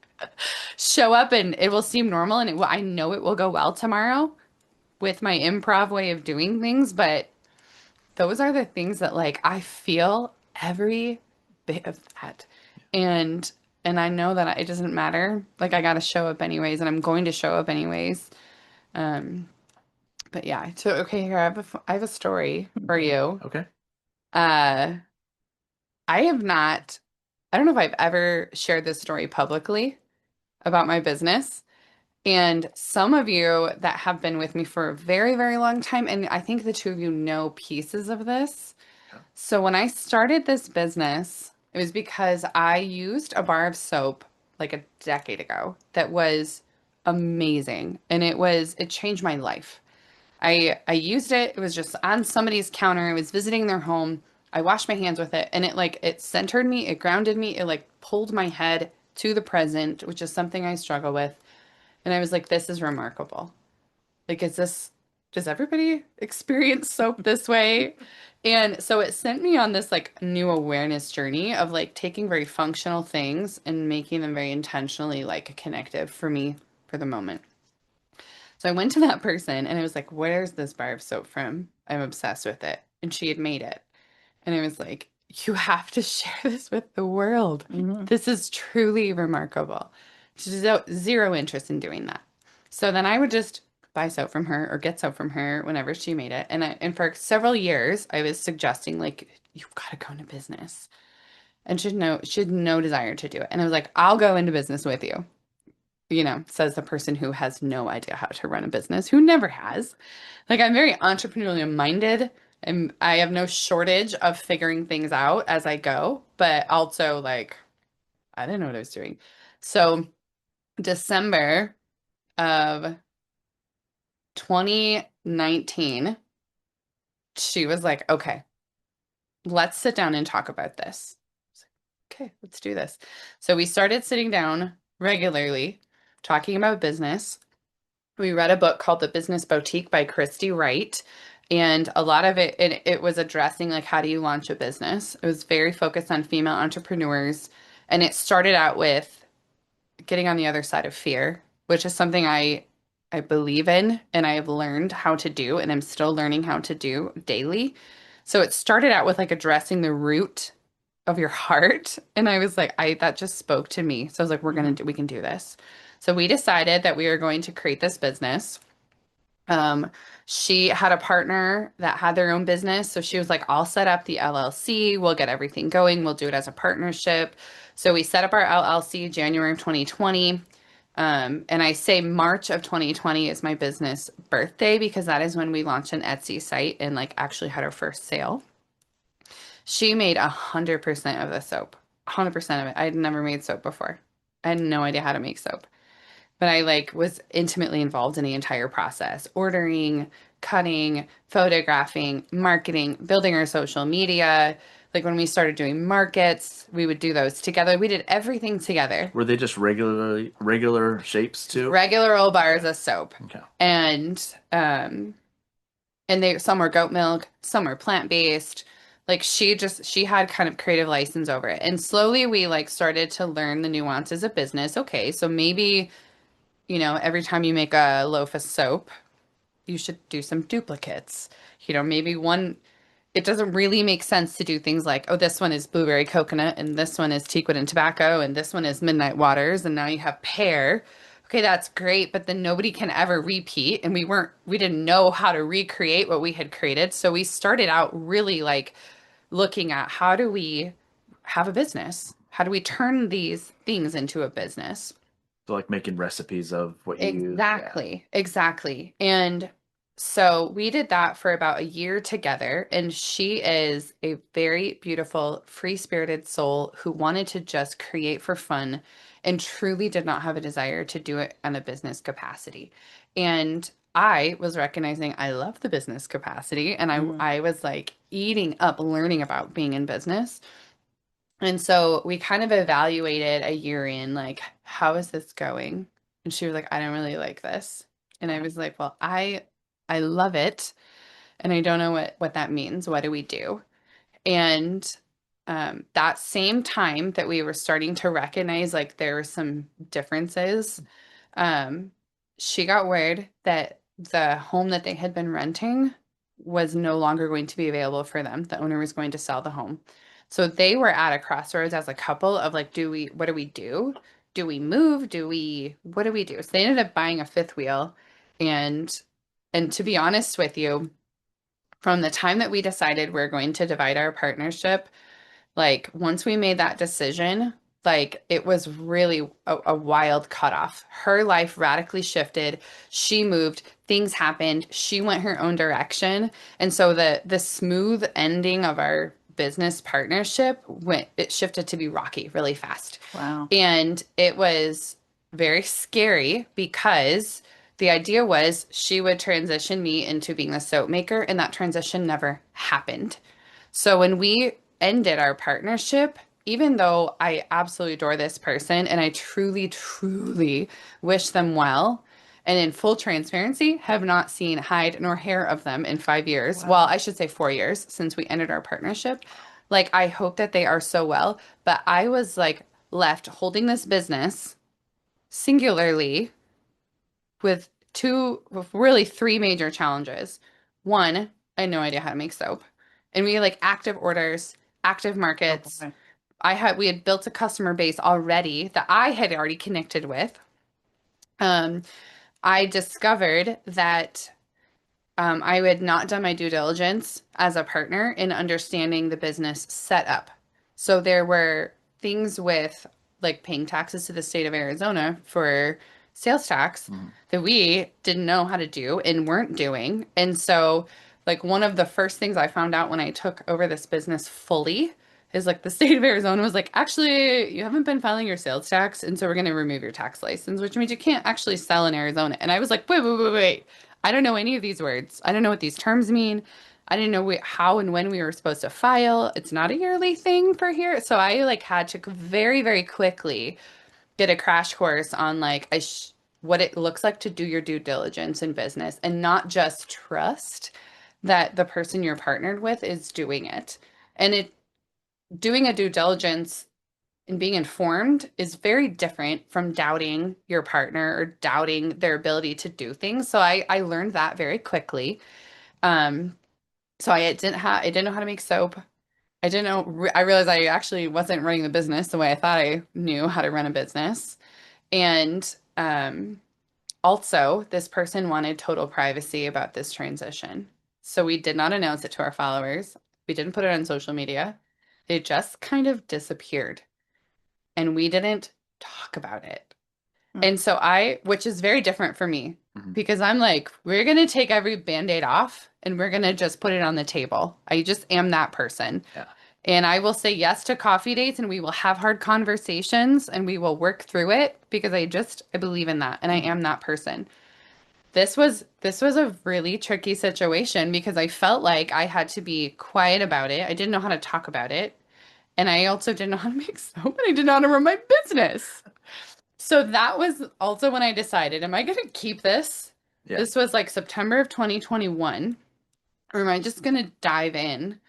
[SPEAKER 5] show up and it will seem normal, and I know it will go well tomorrow with my improv way of doing things. But those are the things that like I feel every bit of that. And I know that it doesn't matter. Like I got to show up anyways, and I'm going to show up anyways. Um, but yeah. So okay, here I have a story for you.
[SPEAKER 2] Okay.
[SPEAKER 5] Uh, I have not. I don't know if I've ever shared this story publicly about my business. And some of you that have been with me for a very, very long time, and I think the two of you know pieces of this. So when I started this business, it was because I used a bar of soap like a decade ago that was amazing, and it changed my life. I used it. It was just on somebody's counter. I was visiting their home. I washed my hands with it, and it centered me, it grounded me, it like pulled my head to the present, which is something I struggle with. And I was like, this is remarkable. Like, does everybody experience soap this way? And so it sent me on this like new awareness journey of like taking very functional things and making them very intentionally like connective for me for the moment. So I went to that person and I was like, where's this bar of soap from? I'm obsessed with it. And she had made it. And I was like, you have to share this with the world. This is truly remarkable. Zero interest in doing that. So then I would just buy soap from her or get soap from her whenever she made it. And for several years, I was suggesting like, you've got to go into business. And she had no desire to do it. And I was like, I'll go into business with you. Says the person who has no idea how to run a business, who never has. Like, I'm very entrepreneurially minded, and I have no shortage of figuring things out as I go, but also, like, I didn't know what I was doing. So, December of 2019, she was like, okay, let's sit down and talk about this. I was like, okay, let's do this. So, we started sitting down regularly talking about business. We read a book called The Business Boutique by Christy Wright, and a lot of it was addressing like, how do you launch a business? It was very focused on female entrepreneurs, and it started out with getting on the other side of fear, which is something I believe in and I have learned how to do, and I'm still learning how to do daily. So it started out with like addressing the root of your heart, and I was like, that just spoke to me. So I was like, we can do this. So we decided that we were going to create this business. She had a partner that had their own business. So she was like, I'll set up the LLC. We'll get everything going. We'll do it as a partnership. So we set up our LLC January of 2020. And I say March of 2020 is my business birthday because that is when we launched an Etsy site and like actually had our first sale. She made 100% of the soap, 100% of it. I had never made soap before. I had no idea how to make soap. But I like was intimately involved in the entire process, ordering, cutting, photographing, marketing, building our social media. Like when we started doing markets, we would do those together. We did everything together.
[SPEAKER 2] Were they just regular shapes too?
[SPEAKER 5] Regular old bars of soap.
[SPEAKER 2] Okay.
[SPEAKER 5] And some were goat milk, some were plant-based. Like she had kind of creative license over it. And slowly we like started to learn the nuances of business. Okay, so maybe every time you make a loaf of soap, you should do some duplicates. Maybe one, it doesn't really make sense to do things like, oh, this one is blueberry coconut, and this one is teakwood and tobacco, and this one is midnight waters, and now you have pear. Okay, that's great, but then nobody can ever repeat, and we didn't know how to recreate what we had created. So we started out really like looking at how do we have a business? How do we turn these things into a business?
[SPEAKER 2] So like making recipes of what you use. Yeah.
[SPEAKER 5] Exactly, exactly. And so we did that for about a year together, and she is a very beautiful, free-spirited soul who wanted to just create for fun and truly did not have a desire to do it on a business capacity. And I was recognizing I love the business capacity, and I was like eating up learning about being in business. And so we kind of evaluated a year in, like, how is this going? And she was like, I don't really like this. And I was like, well, I love it. And I don't know what that means. What do we do? And that same time that we were starting to recognize like there were some differences, um, she got word that the home that they had been renting was no longer going to be available for them. The owner was going to sell the home. So they were at a crossroads as a couple of like, what do we do? Do we move? What do we do? So they ended up buying a fifth wheel. And to be honest with you, from the time that we decided we're going to divide our partnership, like once we made that decision, like it was really a wild cutoff. Her life radically shifted. She moved, things happened. She went her own direction. And so the smooth ending of our business partnership it shifted to be rocky really fast.
[SPEAKER 1] Wow.
[SPEAKER 5] And it was very scary because the idea was she would transition me into being the soap maker, and that transition never happened. So when we ended our partnership, even though I absolutely adore this person and I truly, truly wish them well, and in full transparency, have not seen hide nor hair of them in 5 years. Well, I should say 4 years since we ended our partnership. Like, I hope that they are so well, but I was like left holding this business singularly with really three major challenges. One, I had no idea how to make soap. And we had like active orders, active markets. We had built a customer base already that I had already connected with. I discovered that I had not done my due diligence as a partner in understanding the business setup. So there were things with like paying taxes to the state of Arizona for sales tax that we didn't know how to do and weren't doing. And so, like, one of the first things I found out when I took over this business fully is like the state of Arizona was like, actually, you haven't been filing your sales tax. And so we're going to remove your tax license, which means you can't actually sell in Arizona. And I was like, wait. I don't know any of these words. I don't know what these terms mean. I didn't know how and when we were supposed to file. It's not a yearly thing for here. So I like had to very, very quickly get a crash course on like what it looks like to do your due diligence in business and not just trust that the person you're partnered with is doing it. And doing a due diligence and being informed is very different from doubting your partner or doubting their ability to do things. So I learned that very quickly. So I didn't know how to make soap. I didn't know, I realized I actually wasn't running the business the way I thought I knew how to run a business. And also, this person wanted total privacy about this transition. So we did not announce it to our followers. We didn't put it on social media. They just kind of disappeared. And we didn't talk about it. And so which is very different for me because I'm like, we're going to take every Band-Aid off and we're going to just put it on the table. I just am that person.
[SPEAKER 2] Yeah.
[SPEAKER 5] And I will say yes to coffee dates and we will have hard conversations and we will work through it because I believe in that and I am that person. This was a really tricky situation because I felt like I had to be quiet about it. I didn't know how to talk about it. And I also didn't know how to make soap and I didn't know how to run my business. So that was also when I decided, am I going to keep this?
[SPEAKER 2] Yeah.
[SPEAKER 5] This was like September of 2021. Or am I just going to dive in?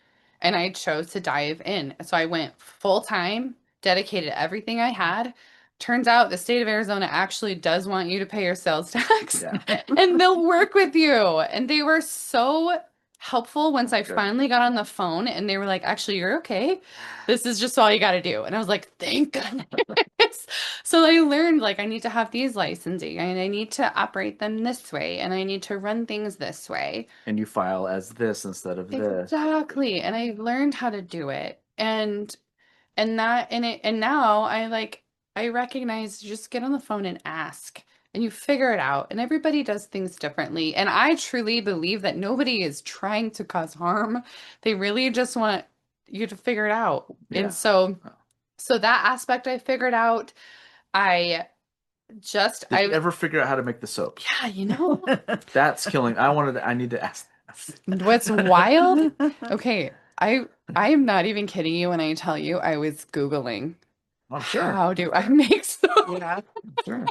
[SPEAKER 5] And I chose to dive in. So I went full time, dedicated everything I had, turns out the state of Arizona actually does want you to pay your sales tax
[SPEAKER 2] Yeah.
[SPEAKER 5] and they'll work with you. And they were so helpful once I
[SPEAKER 2] Good.
[SPEAKER 5] finally got on the phone and they were like, actually, you're okay. This is just all you got to do. And I was like, thank goodness. So I learned like I need to have these licensing and I need to operate them this way and I need to run things this way.
[SPEAKER 2] And you file as this instead of this.
[SPEAKER 5] Exactly. And I learned how to do it. And now I recognize just get on the phone and ask and you figure it out. And everybody does things differently. And I truly believe that nobody is trying to cause harm. They really just want you to figure it out.
[SPEAKER 2] Yeah.
[SPEAKER 5] And so that aspect I figured out. I
[SPEAKER 2] Did you ever figure out how to make the soap?
[SPEAKER 5] yeah, you know,
[SPEAKER 2] That's killing. I need to ask that.
[SPEAKER 5] what's wild? Okay, I am not even kidding you when I tell you I was Googling
[SPEAKER 2] I'm sure.
[SPEAKER 5] how do I make soap.
[SPEAKER 1] Yeah.
[SPEAKER 2] Sure.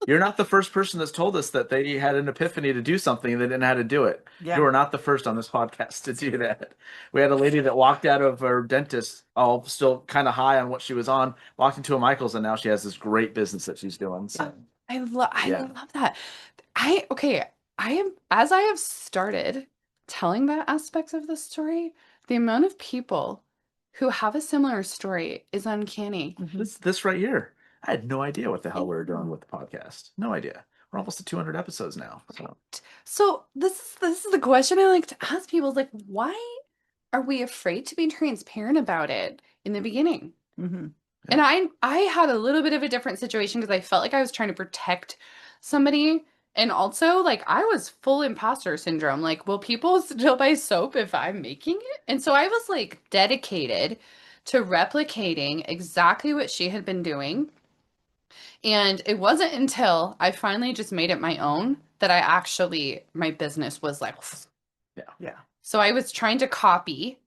[SPEAKER 2] You're not the first person that's told us that they had an epiphany to do something and they didn't know how to do it.
[SPEAKER 1] Yeah.
[SPEAKER 2] You are not the first on this podcast to do that. We had a lady that walked out of her dentist, all still kind of high on what she was on, walked into a Michael's, and now she has this great business that she's doing. So
[SPEAKER 5] I
[SPEAKER 2] Yeah.
[SPEAKER 5] love that. I am as I have started telling the aspects of the story, the amount of people who have a similar story is uncanny.
[SPEAKER 2] this right here, I had no idea what the hell we were doing with the podcast. No idea. We're almost at 200 episodes now. So
[SPEAKER 5] So this is the question I like to ask people is like, why are we afraid to be transparent about it in the beginning?
[SPEAKER 1] Mm-hmm.
[SPEAKER 5] And I had a little bit of a different situation because I felt like I was trying to protect somebody. And also, like, I was full imposter syndrome. Like, will people still buy soap if I'm making it? And so I was like dedicated to replicating exactly what she had been doing. And it wasn't until I finally just made it my own that my business was like,
[SPEAKER 1] Yeah.
[SPEAKER 5] so I was trying to copy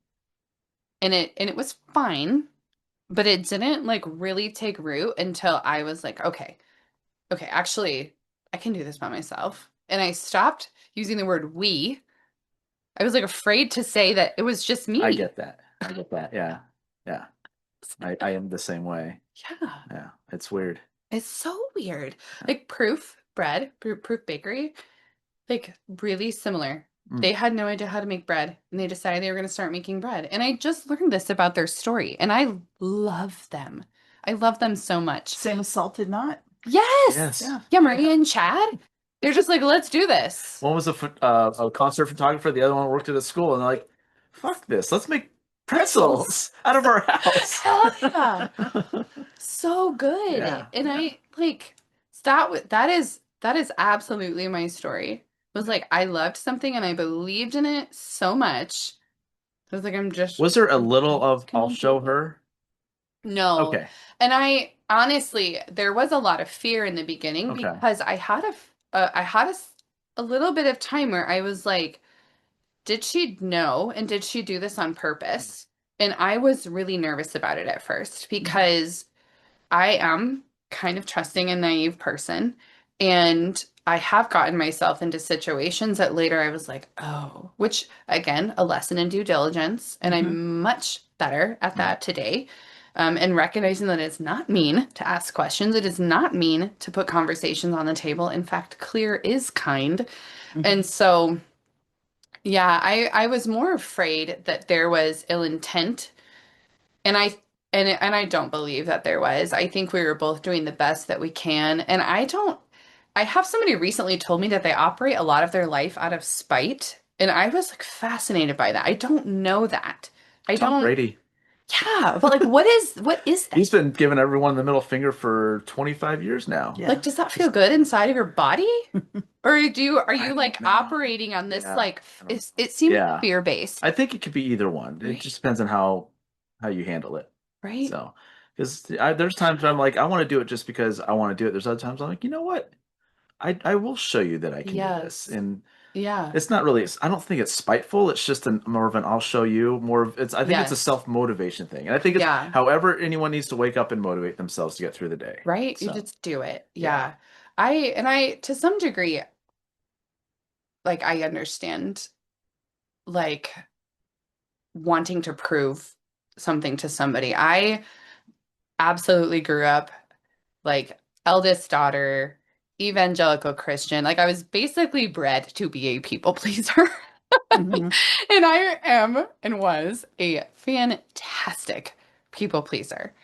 [SPEAKER 5] and it was fine, but it didn't like really take root until I was like, okay, actually I can do this by myself. And I stopped using the word we. I was like afraid to say that it was just me.
[SPEAKER 2] I get that. I get that. Yeah. Yeah. I am the same way.
[SPEAKER 5] Yeah.
[SPEAKER 2] Yeah. It's weird.
[SPEAKER 5] It's so weird. Like Proof Bakery, like really similar. They had no idea how to make bread and they decided they were going to start making bread. And I just learned this about their story and I love them. I love them so much.
[SPEAKER 1] Same as Salted Knot.
[SPEAKER 5] Yes.
[SPEAKER 2] Yes.
[SPEAKER 1] Yeah.
[SPEAKER 5] Yeah, Maria and Chad. They're just like, let's do this.
[SPEAKER 2] One was a concert photographer. The other one worked at a school, and they're like, "Fuck this! Let's make pretzels out of our house."
[SPEAKER 5] Hell yeah. So good.
[SPEAKER 2] Yeah.
[SPEAKER 5] And I like that is absolutely my story. It was like I loved something and I believed in it so much. I was like, I'm just
[SPEAKER 2] Was there a little of "I'll show her"?
[SPEAKER 5] no.
[SPEAKER 2] Okay.
[SPEAKER 5] And I honestly, there was a lot of fear in the beginning
[SPEAKER 2] Okay.
[SPEAKER 5] because I had a little bit of time where I was like, did she know and did she do this on purpose? And I was really nervous about it at first because I am kind of trusting and naive person. And I have gotten myself into situations that later I was like, oh, which again, a lesson in due diligence. And I'm much better at that today. And recognizing that it's not mean to ask questions. It is not mean to put conversations on the table. In fact, clear is kind. And so, yeah, I was more afraid that there was ill intent. And I don't believe that there was. I think we were both doing the best that we can. And I have somebody recently told me that they operate a lot of their life out of spite. And I was like fascinated by that. I don't know that.
[SPEAKER 2] Tom Brady.
[SPEAKER 5] Yeah, but like what is that?
[SPEAKER 2] He's been giving everyone the middle finger for 25 years now.
[SPEAKER 1] Yeah.
[SPEAKER 5] Like, does that feel good inside of your body? Or are you like operating on this
[SPEAKER 2] Yeah.
[SPEAKER 5] like it seems
[SPEAKER 2] Yeah.
[SPEAKER 5] fear-based,
[SPEAKER 2] I think it could be either one. It
[SPEAKER 5] Right.
[SPEAKER 2] just depends on how you handle it.
[SPEAKER 5] right?
[SPEAKER 2] So, because there's times where I'm like, I want to do it just because I want to do it. There's other times I'm like, you know what? I will show you that I can do this.
[SPEAKER 5] Yes.
[SPEAKER 2] And
[SPEAKER 5] Yeah.
[SPEAKER 2] it's not really, I don't think it's spiteful. It's just more of an I'll show you. I think it's a
[SPEAKER 5] Yes.
[SPEAKER 2] self-motivation thing. And I think it's
[SPEAKER 5] Yeah.
[SPEAKER 2] however anyone needs to wake up and motivate themselves to get through the day.
[SPEAKER 5] Right? You
[SPEAKER 2] So,
[SPEAKER 5] just do it.
[SPEAKER 2] yeah.
[SPEAKER 5] Yeah. I to some degree like I understand like wanting to prove something to somebody. I absolutely grew up like eldest daughter, evangelical Christian. Like I was basically bred to be a people pleaser.
[SPEAKER 1] Mhm.
[SPEAKER 5] And I am and was a fantastic people pleaser.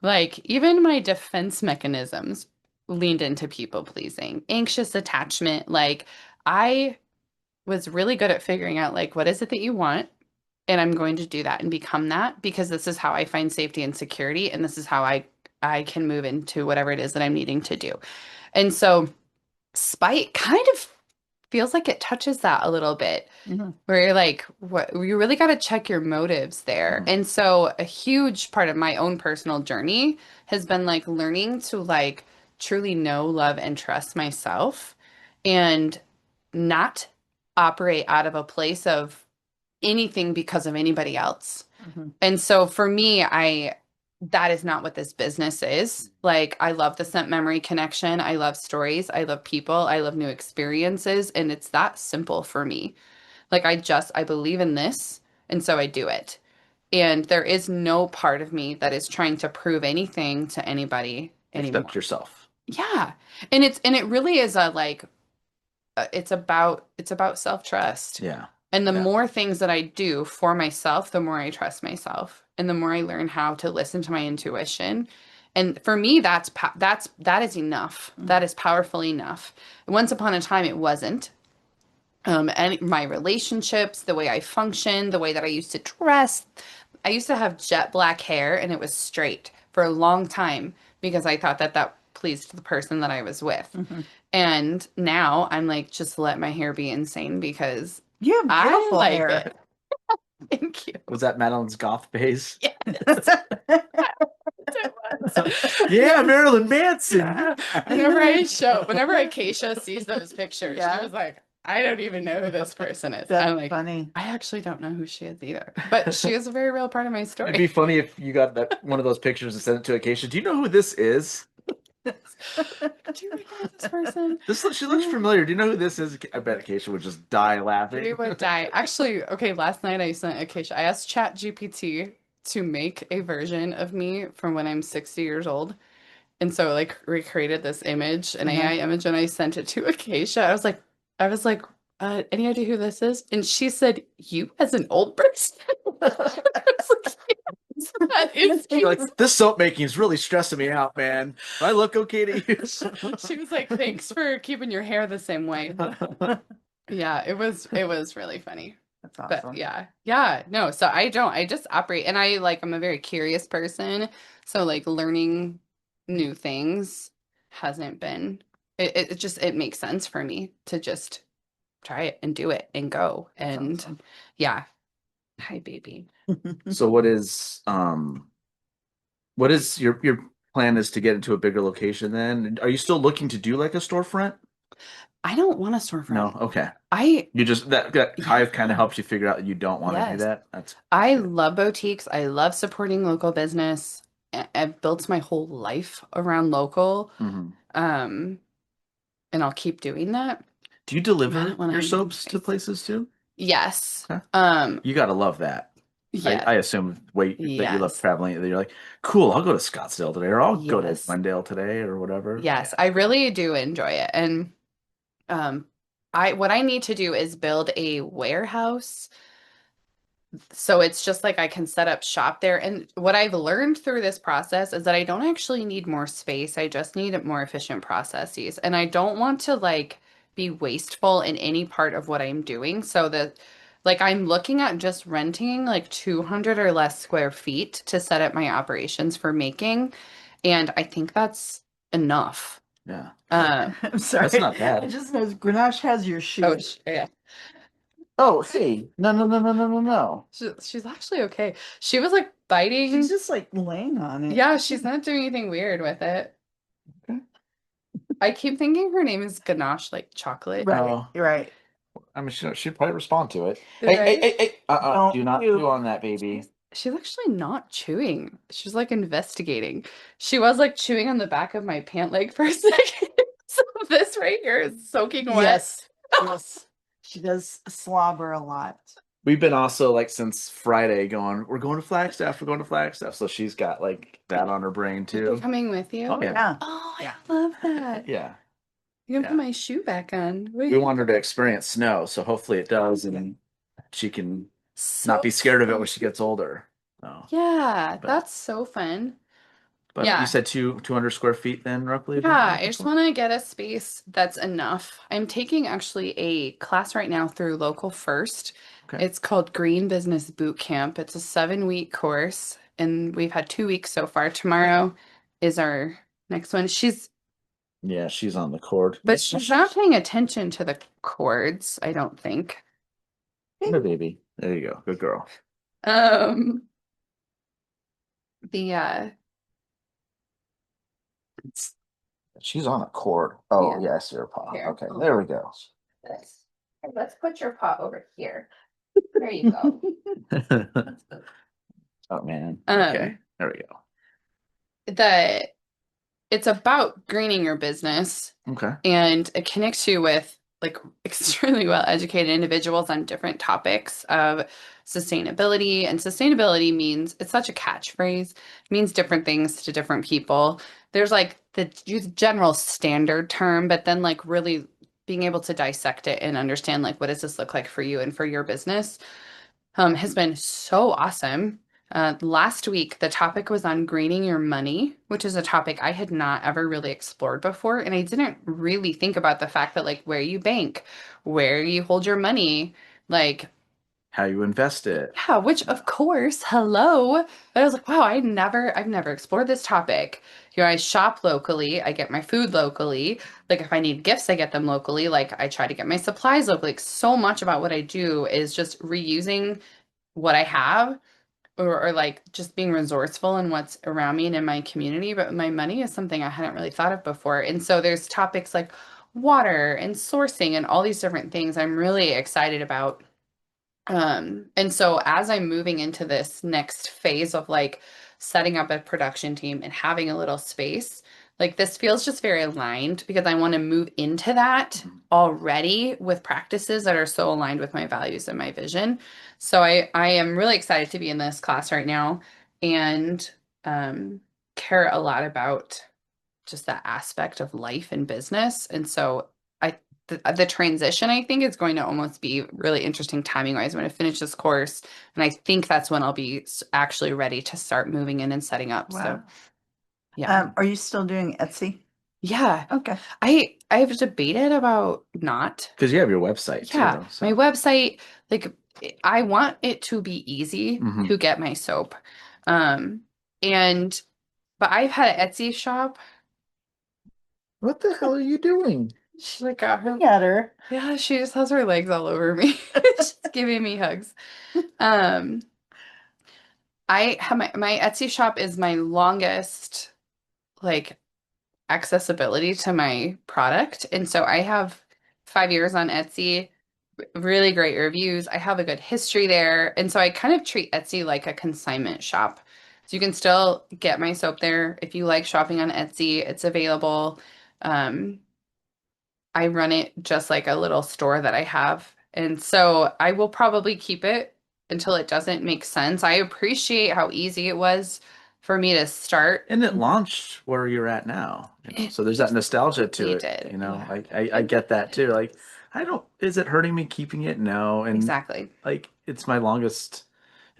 [SPEAKER 5] Like, even my defense mechanisms leaned into people pleasing, anxious attachment. Like, I was really good at figuring out, like, what is it that you want? And I'm going to do that and become that because this is how I find safety and security. And this is how I can move into whatever it is that I'm needing to do. And so, spite kind of feels like it touches that a little bit
[SPEAKER 1] Mhm.
[SPEAKER 5] where you're like, what you really got to check your motives there. And so a huge part of my own personal journey has been like learning to like truly know, love, and trust myself and not operate out of a place of anything because of anybody else.
[SPEAKER 1] Mhm.
[SPEAKER 5] And so for me, that is not what this business is. Like I love the scent memory connection. I love stories. I love people. I love new experiences. And it's that simple for me. Like I believe in this, and so I do it. And there is no part of me that is trying to prove anything to anybody anymore.
[SPEAKER 2] Accept yourself.
[SPEAKER 5] Yeah. And it really is a like it's about self-trust.
[SPEAKER 2] Yeah.
[SPEAKER 5] And the
[SPEAKER 2] Yeah.
[SPEAKER 5] more things that I do for myself, the more I trust myself and the more I learn how to listen to my intuition. And for me, that is enough. That is powerful enough. Once upon a time, it wasn't. And my relationships, the way I function, the way that I used to dress. I used to have jet black hair and it was straight for a long time because I thought that that pleased the person that I was with.
[SPEAKER 1] Mhm.
[SPEAKER 5] And now I'm like, just let my hair be insane because
[SPEAKER 1] You have
[SPEAKER 5] I
[SPEAKER 1] beautiful
[SPEAKER 5] like
[SPEAKER 1] hair.
[SPEAKER 5] it. Thank you.
[SPEAKER 2] Was that Madeline's goth phase?
[SPEAKER 5] Yes, it was.
[SPEAKER 2] Yeah, Marilyn Manson.
[SPEAKER 5] Whenever Acacia sees those pictures,
[SPEAKER 1] Yeah.
[SPEAKER 5] she was like, I don't even know who this person is.
[SPEAKER 1] That's
[SPEAKER 5] I'm like,
[SPEAKER 1] funny.
[SPEAKER 5] I actually don't know who she is either. But she is a very real part of my
[SPEAKER 2] It'd be
[SPEAKER 5] story.
[SPEAKER 2] funny if you got that one of those pictures and sent it to Acacia. Do you know who this is?
[SPEAKER 5] Do you recognize this person?
[SPEAKER 2] She looks familiar. Do you know who this is? I bet Acacia would just die
[SPEAKER 5] We
[SPEAKER 2] laughing.
[SPEAKER 5] would die. Actually, okay, last night I sent Acacia, I asked ChatGPT to make a version of me from when I'm 60 years old. And so like recreated this image, an AI image, and I sent it to Acacia. I was like, any idea who this is? And she said, you as an old person? I was like, "Yes, that is
[SPEAKER 2] You're like, this soap making is really stressing me out, man. Do I look okay to you?
[SPEAKER 5] She was like, thanks for keeping your hair the same way. Yeah, it was really funny.
[SPEAKER 1] That's
[SPEAKER 5] But
[SPEAKER 1] awesome.
[SPEAKER 5] yeah, no, so I just operate and I'm a very curious person. So like learning new things hasn't been, it makes sense for me to just try it and do it and go.
[SPEAKER 1] That's
[SPEAKER 5] And
[SPEAKER 1] awesome.
[SPEAKER 5] yeah. Hi, baby.
[SPEAKER 2] So what is your plan is to get into a bigger location then? Are you still looking to do like a storefront?
[SPEAKER 5] I don't want a storefront.
[SPEAKER 2] No, okay.
[SPEAKER 5] I
[SPEAKER 2] You just that hive kind of helps you figure out that you don't want to do
[SPEAKER 5] Yes.
[SPEAKER 2] that. That's
[SPEAKER 5] I love boutiques. I love supporting local business. I've built my whole life around local.
[SPEAKER 2] Mhm.
[SPEAKER 5] And I'll keep doing that.
[SPEAKER 2] Do you
[SPEAKER 5] I
[SPEAKER 2] deliver
[SPEAKER 5] don't wanna
[SPEAKER 2] your
[SPEAKER 5] hide
[SPEAKER 2] soaps to
[SPEAKER 5] anything.
[SPEAKER 2] places too?
[SPEAKER 5] Yes.
[SPEAKER 2] Okay. You gotta love that.
[SPEAKER 5] Yeah.
[SPEAKER 2] I assume that you love
[SPEAKER 5] Yes.
[SPEAKER 2] traveling. That you're like, cool. I'll go to Scottsdale today, or I'll go to
[SPEAKER 5] Yes.
[SPEAKER 2] Glendale today, or whatever.
[SPEAKER 5] Yes, I really do enjoy it. And what I need to do is build a warehouse. So it's just like I can set up shop there. And what I've learned through this process is that I don't actually need more space. I just need more efficient processes. And I don't want to like be wasteful in any part of what I'm doing. So that like I'm looking at just renting like 200 or less square feet to set up my operations for making. And I think that's enough.
[SPEAKER 2] Yeah.
[SPEAKER 1] I'm sorry.
[SPEAKER 2] That's not bad.
[SPEAKER 1] I just noticed Grenache has your shoe.
[SPEAKER 5] Oh, yeah.
[SPEAKER 2] Oh, hey. No.
[SPEAKER 5] She's actually okay. She was like biting.
[SPEAKER 1] She's just like laying on it.
[SPEAKER 5] Yeah, she's not doing anything weird with it.
[SPEAKER 2] Okay.
[SPEAKER 5] I keep thinking her name is ganache, like chocolate.
[SPEAKER 1] Right.
[SPEAKER 2] Oh.
[SPEAKER 1] Right.
[SPEAKER 2] I mean, she'd probably respond to it.
[SPEAKER 5] Right?
[SPEAKER 2] Hey.
[SPEAKER 1] Don't
[SPEAKER 2] Do not
[SPEAKER 1] chew.
[SPEAKER 2] chew on that, baby.
[SPEAKER 5] She's actually not chewing. She's like investigating. She was like chewing on the back of my pant leg for a second. So this right here is soaking wet.
[SPEAKER 1] Yes. Yes. She does slobber a lot.
[SPEAKER 2] we've been also like since Friday going, we're going to Flagstaff, we're going to Flagstaff. So she's got like that on her brain
[SPEAKER 5] Are you
[SPEAKER 2] too.
[SPEAKER 5] coming with you?
[SPEAKER 2] Oh yeah.
[SPEAKER 1] Yeah.
[SPEAKER 5] Oh,
[SPEAKER 1] Yeah.
[SPEAKER 5] I love that.
[SPEAKER 2] Yeah.
[SPEAKER 5] You can
[SPEAKER 2] Yeah.
[SPEAKER 5] put my shoe back on.
[SPEAKER 2] We want her to experience snow, so hopefully it does, and she can not
[SPEAKER 5] So
[SPEAKER 2] be scared of it when
[SPEAKER 5] fun.
[SPEAKER 2] she gets older. So,
[SPEAKER 5] Yeah,
[SPEAKER 2] but
[SPEAKER 5] that's so fun.
[SPEAKER 2] but you
[SPEAKER 5] Yeah.
[SPEAKER 2] said 200 square feet then roughly is what you're
[SPEAKER 5] Yeah, I
[SPEAKER 2] looking
[SPEAKER 5] just
[SPEAKER 2] for?
[SPEAKER 5] want to get a space that's enough. I'm taking actually a class right now through Local First.
[SPEAKER 2] Okay.
[SPEAKER 5] It's called Green Business Boot Camp. It's a 7-week course, and we've had 2 weeks so far. Tomorrow is our next one.
[SPEAKER 2] Yeah, she's on the cord.
[SPEAKER 5] But she's not paying attention to the chords, I don't think.
[SPEAKER 2] The baby. There you go. Good girl.
[SPEAKER 5] Um, the
[SPEAKER 2] She's on a cord. Oh,
[SPEAKER 5] Yeah.
[SPEAKER 2] yeah, I see her paw.
[SPEAKER 5] Here.
[SPEAKER 2] Okay, there we go.
[SPEAKER 5] this. Here, let's put your paw over here. There you go.
[SPEAKER 2] Oh, man.
[SPEAKER 5] Um,
[SPEAKER 2] Okay, there we go.
[SPEAKER 5] the It's about greening your business,
[SPEAKER 2] Okay.
[SPEAKER 5] and it connects you with like extremely well educated individuals on different topics of sustainability. And sustainability means, it's such a catchphrase, it means different things to different people. There's like the general standard term, but then like really being able to dissect it and understand like what does this look like for you and for your business has been so awesome. Last week, the topic was on greening your money, which is a topic I had not ever really explored before. And I didn't really think about the fact that, like, where you bank, where you hold your money, like,
[SPEAKER 2] How you invest it.
[SPEAKER 5] yeah, which of course, hello. But I was like, wow, I've never explored this topic. I shop locally, I get my food locally. Like if I need gifts, I get them locally. Like I try to get my supplies locally. Like so much about what I do is just reusing what I have, or like just being resourceful in what's around me and in my community. But my money is something I hadn't really thought of before. And so there's topics like water and sourcing and all these different things I'm really excited about. And so as I'm moving into this next phase of like setting up a production team and having a little space, like this feels just very aligned because I want to move into that already with practices that are so aligned with my values and my vision. So I am really excited to be in this class right now, and care a lot about just that aspect of life and business. And so I the transition I think is going to almost be really interesting timing wise when I finish this course, and I think that's when I'll be actually ready to start moving in and setting up. So
[SPEAKER 1] Wow.
[SPEAKER 5] yeah.
[SPEAKER 1] Are you still doing Etsy?
[SPEAKER 5] Yeah.
[SPEAKER 1] Okay.
[SPEAKER 5] I've debated about not.
[SPEAKER 2] Because you have your website
[SPEAKER 5] Yeah,
[SPEAKER 2] too. So.
[SPEAKER 5] my website, like I want it to be easy
[SPEAKER 2] Mhm.
[SPEAKER 5] to get my soap. And but I've had an Etsy shop.
[SPEAKER 2] What the hell are you doing?
[SPEAKER 5] She like got her.
[SPEAKER 1] Got her.
[SPEAKER 5] Yeah, she just has her legs all over me. She's giving me hugs. I have my Etsy shop is my longest like accessibility to my product. And so I have 5 years on Etsy, really great reviews. I have a good history there. And so I kind of treat Etsy like a consignment shop. So you can still get my soap there. If you like shopping on Etsy, it's available. I run it just like a little store that I have. And so I will probably keep it until it doesn't make sense. I appreciate how easy it was for me to start.
[SPEAKER 2] And it launched where you're at now.
[SPEAKER 5] It
[SPEAKER 2] So there's that nostalgia to
[SPEAKER 5] really
[SPEAKER 2] it.
[SPEAKER 5] did,
[SPEAKER 2] You know,
[SPEAKER 5] yeah.
[SPEAKER 2] I get that too. Like, is it hurting me keeping it? No. And
[SPEAKER 5] Exactly.
[SPEAKER 2] like, it's my longest,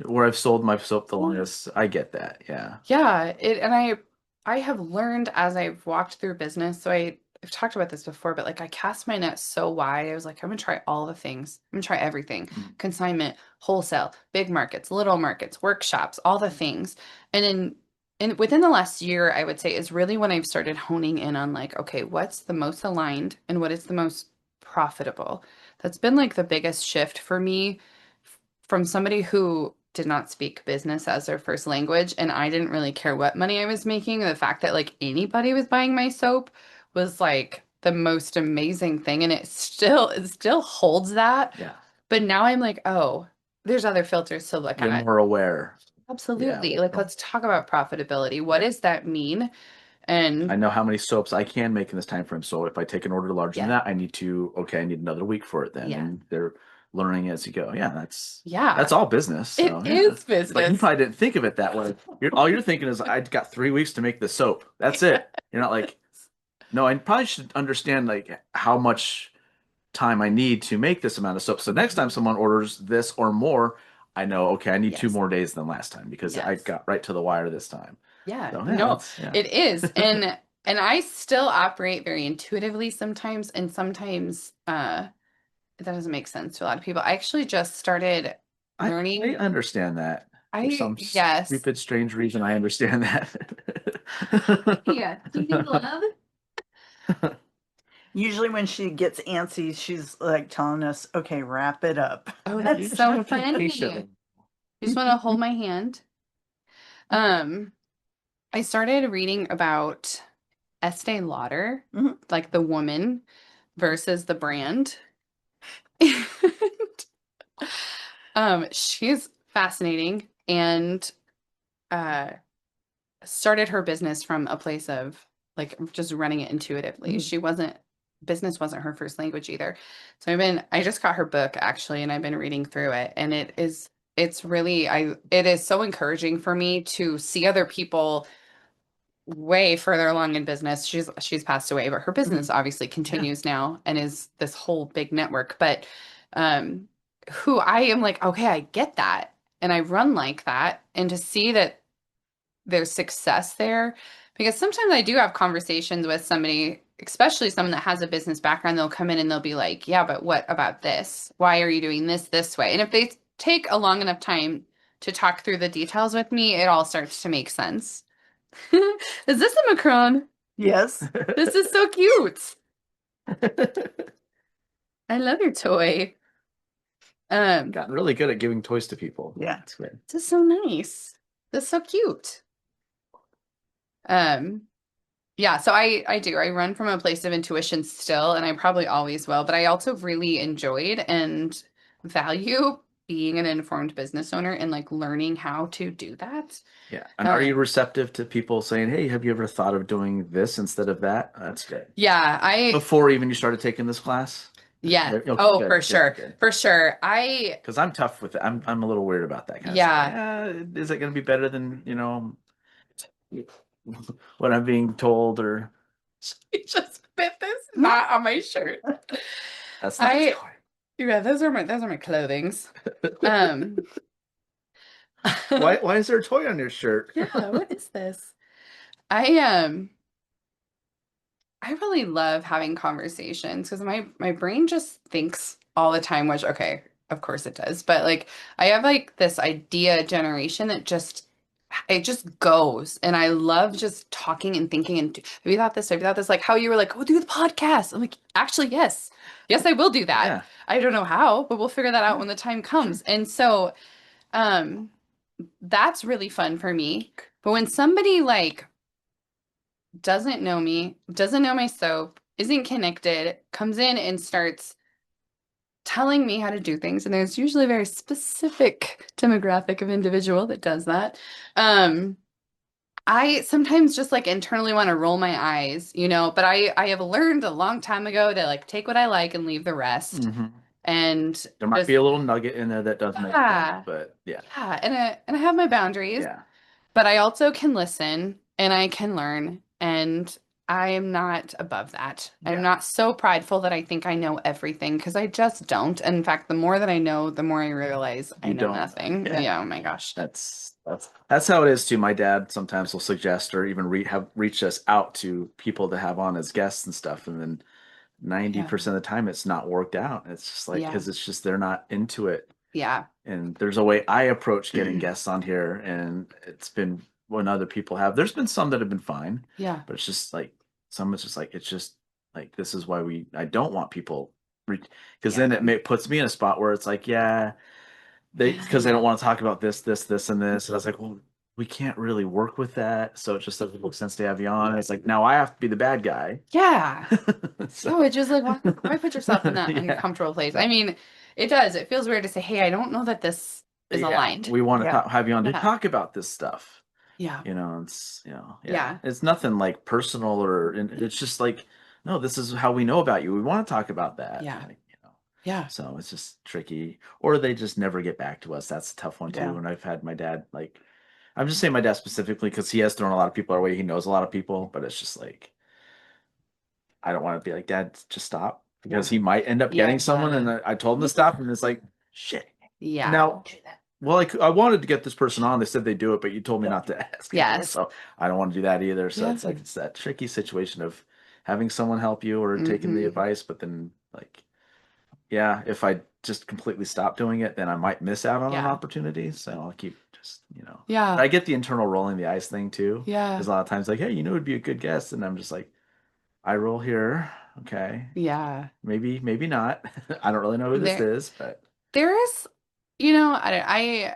[SPEAKER 2] where I've sold my soap the longest. I get that. Yeah.
[SPEAKER 5] Yeah, and I have learned as I've walked through business. So I've talked about this before, but like I cast my net so wide. I was like, I'm gonna try all the things. I'm gonna try everything. Consignment, wholesale, big markets, little markets, workshops, all the things. And within the last year, I would say is really when I've started honing in on like, okay, what's the most aligned and what is the most profitable? That's been like the biggest shift for me from somebody who did not speak business as their first language, and I didn't really care what money I was making. The fact that like anybody was buying my soap was like the most amazing thing, and it still holds that.
[SPEAKER 2] Yeah.
[SPEAKER 5] But now I'm like, oh, there's other filters to look
[SPEAKER 2] You're
[SPEAKER 5] at.
[SPEAKER 2] more aware.
[SPEAKER 5] Absolutely.
[SPEAKER 2] Yeah.
[SPEAKER 5] Like let's talk about profitability. What does that mean? And
[SPEAKER 2] I know how many soaps I can make in this time frame. So if I take an order larger than
[SPEAKER 5] Yeah.
[SPEAKER 2] that, I need another week for it then.
[SPEAKER 5] Yeah.
[SPEAKER 2] And they're learning as you go. Yeah, that's
[SPEAKER 5] Yeah.
[SPEAKER 2] all business. So,
[SPEAKER 5] It
[SPEAKER 2] yeah.
[SPEAKER 5] is
[SPEAKER 2] But you
[SPEAKER 5] business.
[SPEAKER 2] probably didn't think of it that way. All you're thinking is, I got 3 weeks to make the soap. That's it. You're not like, no, I probably should understand like how much time I need to make this amount of soap. So next time someone orders this or more, I know, okay, I need 2
[SPEAKER 5] Yes.
[SPEAKER 2] more days than last time because I
[SPEAKER 5] Yes.
[SPEAKER 2] got right to the wire this time.
[SPEAKER 5] Yeah.
[SPEAKER 2] So, yeah,
[SPEAKER 5] No,
[SPEAKER 2] that's- yeah.
[SPEAKER 5] it is. And I still operate very intuitively sometimes, and sometimes that doesn't make sense to a lot of people. I actually just started
[SPEAKER 2] I
[SPEAKER 5] learning.
[SPEAKER 2] understand that. For some
[SPEAKER 5] Yes.
[SPEAKER 2] stupid, strange reason, I understand that.
[SPEAKER 5] Yeah. Cheating love.
[SPEAKER 1] Usually when she gets antsy, she's like telling us, okay, wrap it up.
[SPEAKER 5] Oh,
[SPEAKER 2] You
[SPEAKER 5] that's
[SPEAKER 2] just
[SPEAKER 5] so
[SPEAKER 2] have to be
[SPEAKER 5] funny.
[SPEAKER 2] patient.
[SPEAKER 5] You just want to hold my hand. I started reading about Estee Lauder,
[SPEAKER 1] Mhm.
[SPEAKER 5] like the woman versus the brand. She's fascinating and uh started her business from a place of like just running it intuitively. Business wasn't her first language either. So I just got her book actually, and I've been reading through it, and it is so encouraging for me to see other people way further along in business. She's passed away, but her business obviously continues now and is this whole big network. But um who I am like, okay, I get that. And I run like that. And to see that there's success there, because sometimes I do have conversations with somebody, especially someone that has a business background, they'll come in and they'll be like, yeah, but what about this? Why are you doing this way? And if they take a long enough time to talk through the details with me, it all starts to make sense. Is this a Macron?
[SPEAKER 1] Yes.
[SPEAKER 5] This is so cute. I love your toy.
[SPEAKER 2] Gotten really good at giving toys to people.
[SPEAKER 1] Yeah.
[SPEAKER 2] That's good.
[SPEAKER 5] This is so nice. This is so cute. Yeah, so I do. I run from a place of intuition still, and I probably always will, but I also really enjoyed and value being an informed business owner and like learning how to do that.
[SPEAKER 2] Yeah. And are you receptive to people saying, hey, have you ever thought of doing this instead of that? That's good.
[SPEAKER 5] Yeah,
[SPEAKER 2] Before even you started taking this class?
[SPEAKER 5] yeah.
[SPEAKER 2] Okay,
[SPEAKER 5] Oh,
[SPEAKER 2] good,
[SPEAKER 5] for
[SPEAKER 2] good,
[SPEAKER 5] sure.
[SPEAKER 2] good.
[SPEAKER 5] For sure.
[SPEAKER 2] Because I'm tough with it. I'm a little weird about that kind of
[SPEAKER 5] Yeah.
[SPEAKER 2] stuff. Is it going to be better than, what I'm being told, or
[SPEAKER 5] You just fit this not on my shirt.
[SPEAKER 2] that's not a toy.
[SPEAKER 5] Yeah, those are my clothings. Um
[SPEAKER 2] Why is there a toy on your shirt?
[SPEAKER 5] Yeah, what is this? I I really love having conversations because my brain just thinks all the time, which okay, of course it does. But like I have like this idea generation that just it just goes. And I love just talking and thinking and have you thought this? Have you thought this? Like how you were like, oh, do the podcast. I'm like, actually, yes. Yes, I will do that.
[SPEAKER 2] Yeah.
[SPEAKER 5] I don't know how, but we'll figure that out when the time comes. And so um that's really fun for me. But when somebody like doesn't know me, doesn't know my soap, isn't connected, comes in and starts telling me how to do things, and there's usually a very specific demographic of individual that does that. I sometimes just like internally want to roll my eyes, but I have learned a long time ago to like take what I like and leave the rest.
[SPEAKER 2] Mhm.
[SPEAKER 5] And
[SPEAKER 2] There might
[SPEAKER 5] just,
[SPEAKER 2] be a little nugget in there that does make
[SPEAKER 5] Yeah.
[SPEAKER 2] sense, but yeah.
[SPEAKER 5] yeah, and I have my boundaries.
[SPEAKER 2] Yeah.
[SPEAKER 5] But I also can listen and I can learn, and I am not above that. I'm
[SPEAKER 2] Yeah.
[SPEAKER 5] not so prideful that I think I know everything because I just don't. And in fact, the more that I know, the more I realize I
[SPEAKER 2] You
[SPEAKER 5] know
[SPEAKER 2] don't.
[SPEAKER 5] nothing.
[SPEAKER 2] Yeah.
[SPEAKER 5] Yeah, oh my gosh.
[SPEAKER 2] That's how it is too. My dad sometimes will suggest or even have reached us out to people to have on as guests and stuff, and then 90% of the time it's not worked out. It's just like
[SPEAKER 5] Yeah.
[SPEAKER 2] because it's just they're not into it.
[SPEAKER 5] Yeah.
[SPEAKER 2] And there's a way I approach getting guests on here, and it's been when other people have. There's been some that have been fine,
[SPEAKER 5] Yeah.
[SPEAKER 2] but it's just like some. It's just like this is why I don't want people because then puts me in a spot where it's like because they don't want to talk about this, and this. And I was like, well, we can't really work with that, so it just doesn't make sense to have you on. And it's like now I have to be the bad guy.
[SPEAKER 5] Yeah.
[SPEAKER 2] So-
[SPEAKER 5] No, it's just like, why put yourself in that
[SPEAKER 2] Yeah.
[SPEAKER 5] uncomfortable place? I mean, it does. It feels weird to say, hey, I don't know that this is
[SPEAKER 2] Yeah,
[SPEAKER 5] aligned.
[SPEAKER 2] we want to
[SPEAKER 1] Yeah.
[SPEAKER 2] have you on to
[SPEAKER 5] Yeah.
[SPEAKER 2] talk about this stuff.
[SPEAKER 5] Yeah.
[SPEAKER 2] Yeah. It's nothing like personal it's just like, no, this is how we know about you. We want to talk about that.
[SPEAKER 5] Yeah.
[SPEAKER 2] Like,
[SPEAKER 5] Yeah.
[SPEAKER 2] So it's just tricky. Or they just never get back to us. That's a tough one too.
[SPEAKER 1] Yeah.
[SPEAKER 2] And I've had my dad, like, I'm just saying my dad specifically because he has thrown a lot of people our way. He knows a lot of people, but it's just like, I don't want to be like, Dad, just stop because he might end up
[SPEAKER 5] Yeah,
[SPEAKER 2] getting someone. And I told him to stop, and it's like, shit.
[SPEAKER 5] Yeah.
[SPEAKER 2] Now, well, I wanted to get this person on. They said they do it, but you told me not to ask.
[SPEAKER 5] Yes.
[SPEAKER 2] So I don't want to do that either. So
[SPEAKER 5] Yeah.
[SPEAKER 2] it's like it's that tricky situation of having someone help you or taking the
[SPEAKER 5] Mhm.
[SPEAKER 2] advice, but then like, yeah, if I just completely stop doing it, then I might miss out on an
[SPEAKER 5] Yeah.
[SPEAKER 2] opportunity. So I'll keep just,
[SPEAKER 5] Yeah.
[SPEAKER 2] But I get the internal rolling the eyes thing too.
[SPEAKER 5] Yeah.
[SPEAKER 2] Because a lot of times like, hey, it'd be a good guest, and I'm just like, I roll here. Okay.
[SPEAKER 5] Yeah.
[SPEAKER 2] Maybe not. I don't really know who this is, but
[SPEAKER 5] There is, I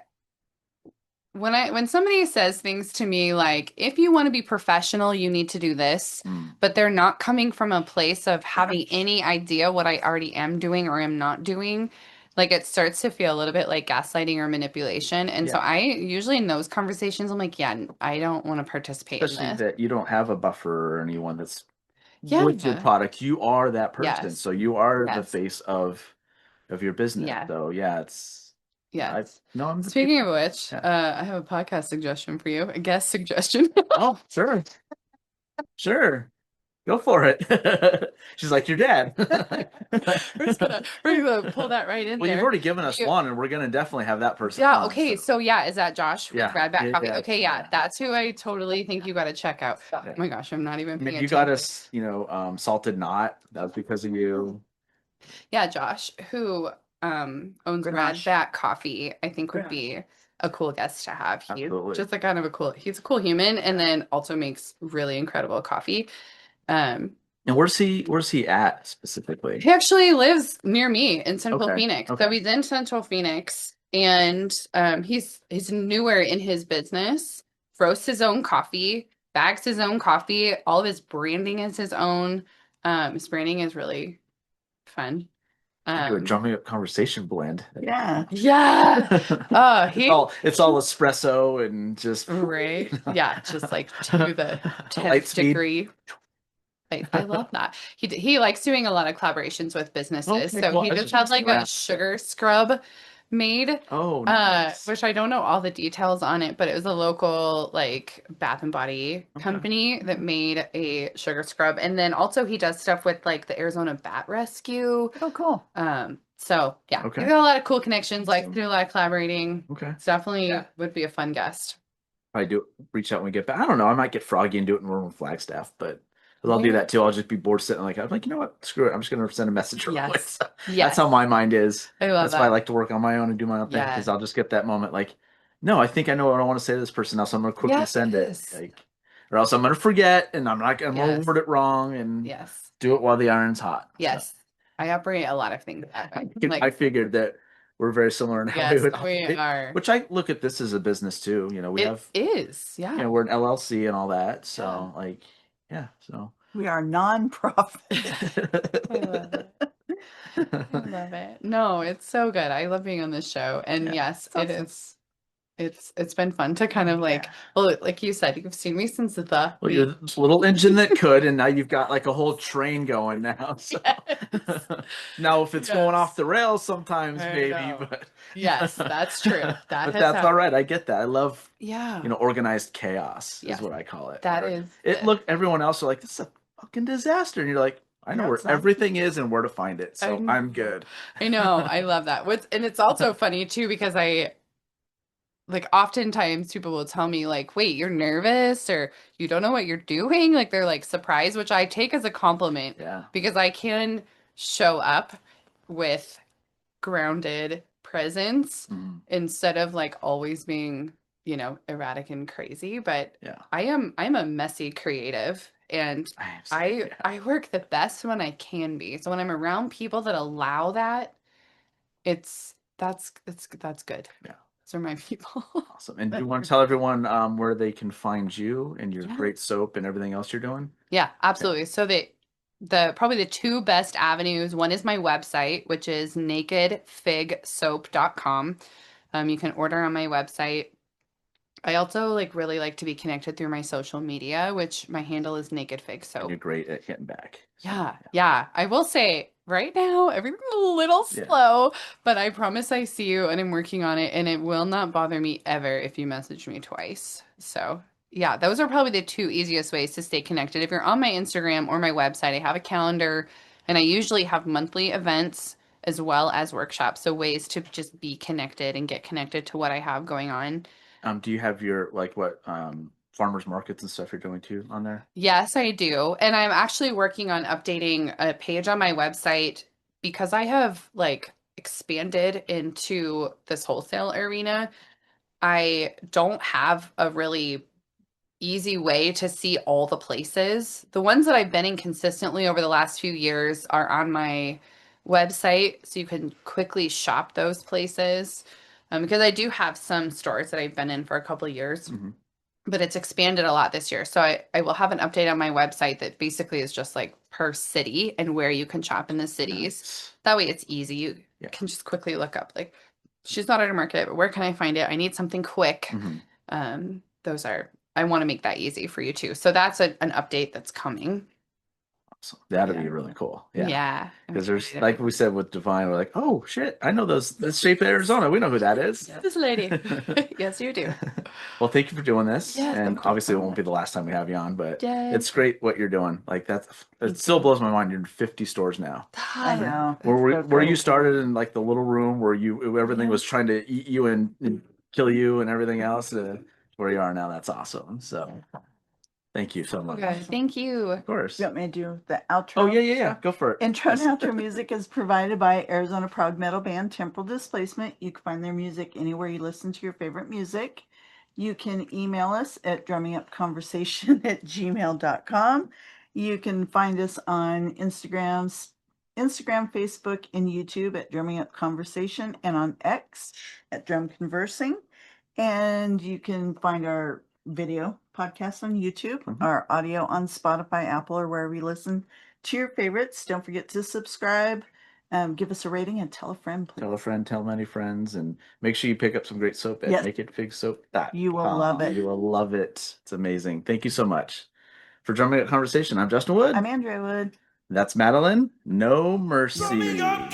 [SPEAKER 5] when somebody says things to me like, if you want to be professional, you need to do this, but they're not coming from a place of having any idea what I already am doing or am not doing, like it starts to feel a little bit like gaslighting or manipulation. And so
[SPEAKER 2] Yeah.
[SPEAKER 5] I usually in those conversations, I'm like, yeah, I don't want to participate
[SPEAKER 2] especially
[SPEAKER 5] in this.
[SPEAKER 2] that you don't have a buffer or anyone that's
[SPEAKER 5] Yeah.
[SPEAKER 2] with your product. You are that person.
[SPEAKER 5] Yes.
[SPEAKER 2] So you are the
[SPEAKER 5] Yes.
[SPEAKER 2] face of your business.
[SPEAKER 5] Yeah.
[SPEAKER 2] So yeah, it's
[SPEAKER 5] Yeah.
[SPEAKER 2] I'm
[SPEAKER 5] Speaking of which,
[SPEAKER 2] Yeah.
[SPEAKER 5] I have a podcast suggestion for you, a guest suggestion.
[SPEAKER 2] Oh, sure. Sure. Go for it. She's like, your dad.
[SPEAKER 5] We're gonna pull that right in
[SPEAKER 2] Well,
[SPEAKER 5] there.
[SPEAKER 2] you've already given us
[SPEAKER 5] You-
[SPEAKER 2] one, and we're gonna definitely have that person
[SPEAKER 5] Yeah,
[SPEAKER 2] on,
[SPEAKER 5] okay. So yeah, is that Josh with
[SPEAKER 2] Yeah,
[SPEAKER 5] Rad Back
[SPEAKER 2] yeah,
[SPEAKER 5] Coffee?
[SPEAKER 2] yeah,
[SPEAKER 5] Okay, yeah,
[SPEAKER 2] yeah.
[SPEAKER 5] that's who I totally think you gotta check out. Oh
[SPEAKER 2] Yeah.
[SPEAKER 5] my gosh, I'm not even
[SPEAKER 2] I mean,
[SPEAKER 5] paying
[SPEAKER 2] you got
[SPEAKER 5] attention.
[SPEAKER 2] us, Salted Knot. That was because of you.
[SPEAKER 5] Yeah, Josh, who owns Rad
[SPEAKER 1] Grenache.
[SPEAKER 5] Back Coffee, I think would
[SPEAKER 1] Grenache.
[SPEAKER 5] be a cool guest to have. He's
[SPEAKER 2] Absolutely.
[SPEAKER 5] just a kind of he's a cool human, and then also makes really incredible coffee.
[SPEAKER 2] And where's he at specifically?
[SPEAKER 5] He actually lives near me in Central
[SPEAKER 2] Okay,
[SPEAKER 5] Phoenix.
[SPEAKER 2] okay.
[SPEAKER 5] So he's in Central Phoenix, and he's newer in his business, roasts his own coffee, bags his own coffee, all of his branding is his own. His branding is really fun.
[SPEAKER 2] Do a drumming up conversation blend.
[SPEAKER 1] Yeah.
[SPEAKER 5] Yeah.
[SPEAKER 2] It's all espresso and just
[SPEAKER 5] Right. Yeah, just like to the
[SPEAKER 2] light
[SPEAKER 5] 10th
[SPEAKER 2] speed.
[SPEAKER 5] degree. I love that. He likes doing a lot of collaborations with businesses.
[SPEAKER 2] Okay,
[SPEAKER 5] So
[SPEAKER 2] well,
[SPEAKER 5] he
[SPEAKER 2] I
[SPEAKER 5] just
[SPEAKER 2] should
[SPEAKER 5] had like
[SPEAKER 2] yeah.
[SPEAKER 5] a sugar scrub made,
[SPEAKER 2] Oh, nice.
[SPEAKER 5] which I don't know all the details on it, but it was a local like Bath and Body company that made a sugar scrub. And then also he does stuff with like the Arizona Bat Rescue.
[SPEAKER 1] Oh, cool.
[SPEAKER 5] So yeah,
[SPEAKER 2] Okay.
[SPEAKER 5] he's got a lot of cool connections, like to do a lot of collaborating.
[SPEAKER 2] Okay.
[SPEAKER 5] It's definitely would be a fun guest.
[SPEAKER 2] I do reach out when we get back. I don't know. I might get froggy and do it in normal Flagstaff, but I'll do that too. I'll just be bored sitting I'm like, you know what? Screw it. I'm just gonna send a message real quick.
[SPEAKER 5] Yes.
[SPEAKER 2] That's how my mind is.
[SPEAKER 5] I love
[SPEAKER 2] That's
[SPEAKER 5] that.
[SPEAKER 2] why I like to work on my own and do my own thing, because
[SPEAKER 5] Yeah.
[SPEAKER 2] I'll just get that moment like, no, I think I know what I want to say to this person now, so I'm gonna quickly send it.
[SPEAKER 5] Yes.
[SPEAKER 2] Like, or else I'm gonna forget and I'm gonna
[SPEAKER 5] Yes.
[SPEAKER 2] word it wrong and
[SPEAKER 5] Yes.
[SPEAKER 2] do it while the iron's hot.
[SPEAKER 5] Yes. I operate a lot of things that way.
[SPEAKER 2] So, I figured that we're very similar in how we
[SPEAKER 5] Yes,
[SPEAKER 2] would
[SPEAKER 5] we
[SPEAKER 2] operate,
[SPEAKER 5] are.
[SPEAKER 2] which I look at this as a business too. We
[SPEAKER 5] It
[SPEAKER 2] have,
[SPEAKER 5] is, yeah.
[SPEAKER 2] we're an LLC and all that. So
[SPEAKER 5] Yeah.
[SPEAKER 2] like, yeah, so.
[SPEAKER 1] We are non-profit.
[SPEAKER 5] I love it. I love it. No, it's so good. I love being on this show. And
[SPEAKER 2] Yeah,
[SPEAKER 5] yes,
[SPEAKER 1] it's
[SPEAKER 5] it
[SPEAKER 1] awesome.
[SPEAKER 5] is. It's been fun to kind of like, well, like you said, you've seen me since the
[SPEAKER 2] Well, you're this little engine that could, and now you've got like a whole train going now. So.
[SPEAKER 5] Yes.
[SPEAKER 2] Now, if it's going
[SPEAKER 5] Yes.
[SPEAKER 2] off the rails, sometimes
[SPEAKER 5] I
[SPEAKER 2] maybe,
[SPEAKER 5] know.
[SPEAKER 2] but
[SPEAKER 5] Yes, that's true. That
[SPEAKER 2] but
[SPEAKER 5] has
[SPEAKER 2] that's all
[SPEAKER 5] happened.
[SPEAKER 2] right. I get that. I love
[SPEAKER 5] Yeah.
[SPEAKER 2] organized chaos
[SPEAKER 5] Yes.
[SPEAKER 2] is what I call it.
[SPEAKER 5] That
[SPEAKER 2] Or
[SPEAKER 5] is
[SPEAKER 2] it.
[SPEAKER 5] it.
[SPEAKER 2] Look, everyone else are like, this is a fucking disaster, and you're like, I know
[SPEAKER 1] Yeah,
[SPEAKER 2] where
[SPEAKER 1] it's not.
[SPEAKER 2] everything is and where to find it, so
[SPEAKER 5] know.
[SPEAKER 2] I'm good.
[SPEAKER 5] I know. I love that. And it's also funny too, because like oftentimes people will tell me like, wait, you're nervous or you don't know what you're doing. Like they're like surprised, which I take as a compliment
[SPEAKER 2] Yeah.
[SPEAKER 5] because I can show up with grounded presence
[SPEAKER 2] Mhm.
[SPEAKER 5] instead of like always being, erratic and crazy. But
[SPEAKER 2] Yeah.
[SPEAKER 5] I'm a messy creative, and I work the best when I can be. So when I'm around people that allow that, that's good.
[SPEAKER 2] Yeah.
[SPEAKER 5] Those are my people.
[SPEAKER 2] Awesome. And do you want to tell everyone where they can find you and your
[SPEAKER 5] Yeah.
[SPEAKER 2] great soap and everything else you're doing?
[SPEAKER 5] Yeah, absolutely. So the probably the two best avenues, one is my website, which is nakedfigsoap.com. You can order on my website. I also really like to be connected through my social media, which my handle is Naked Fig
[SPEAKER 2] And
[SPEAKER 5] Soap.
[SPEAKER 2] you're great at getting back. So,
[SPEAKER 5] Yeah. I will say right now everything's a little
[SPEAKER 2] Yeah.
[SPEAKER 5] slow, but I promise I see you and I'm working on it, and it will not bother me ever if you message me twice. So yeah, those are probably the two easiest ways to stay connected. If you're on my Instagram or my website, I have a calendar and I usually have monthly events as well as workshops. So ways to just be connected and get connected to what I have going on.
[SPEAKER 2] Do you have your farmers markets and stuff you're doing too on there?
[SPEAKER 5] Yes, I do. And I'm actually working on updating a page on my website because I have like expanded into this wholesale arena. I don't have a really easy way to see all the places. The ones that I've been in consistently over the last few years are on my website, so you can quickly shop those places. Because I do have some stores that I've been in for a couple of years, but it's expanded a lot this year. So I will have an update on my website that basically is just like per city and where you can shop in the cities.
[SPEAKER 2] Nice.
[SPEAKER 5] That way it's easy. You can just quickly look up like, she's not at a market, but where can I find it? I need something quick. Those are, I want to make that easy for you too. So that's an update that's coming.
[SPEAKER 2] So that'd
[SPEAKER 5] Yeah.
[SPEAKER 2] be really cool.
[SPEAKER 5] Yeah. I'm
[SPEAKER 2] Because there's,
[SPEAKER 5] excited.
[SPEAKER 2] like we said with Divine, we're like, oh shit, I know that's Shape Arizona. We know who that is.
[SPEAKER 5] This lady. Yes, you do.
[SPEAKER 2] Well, thank you for doing this.
[SPEAKER 5] Yes,
[SPEAKER 2] and
[SPEAKER 5] thank you
[SPEAKER 2] obviously,
[SPEAKER 5] so
[SPEAKER 2] it won't be the last time we have you on, but
[SPEAKER 5] Yay.
[SPEAKER 2] it's great what you're doing. Like it still blows my mind. You're in 50 stores now.
[SPEAKER 1] I know.
[SPEAKER 2] Where you started in like the little room where everything was trying to eat you and kill you and everything else. Where you are now, that's awesome. So, thank you so much.
[SPEAKER 5] Good. Thank you.
[SPEAKER 2] Of course.
[SPEAKER 1] You want me to do the outro?
[SPEAKER 2] Oh yeah. Go for it.
[SPEAKER 1] Intro and outro music is provided by Arizona prog metal band Temporal Displacement. You can find their music anywhere you listen to your favorite music. You can email us at drummingupconversation@gmail.com. You can find us on Instagram, Facebook, and YouTube at Drumming Up Conversation, and on X at Drum Conversing. And you can find our video podcast on YouTube, our audio on Spotify, Apple, or wherever you listen to your favorites. Don't forget to subscribe, give us a rating, and tell a friend, please.
[SPEAKER 2] Tell a friend, tell many friends, and make sure you pick up some great soap at
[SPEAKER 1] Yes.
[SPEAKER 2] nakedfigsoap.com.
[SPEAKER 1] You will love it.
[SPEAKER 2] You will love it. It's amazing. Thank you so much for Drumming Up Conversation. I'm Justin Wood.
[SPEAKER 1] I'm Andrea Wood.
[SPEAKER 2] That's Madeline. No mercy.
[SPEAKER 3] Drumming up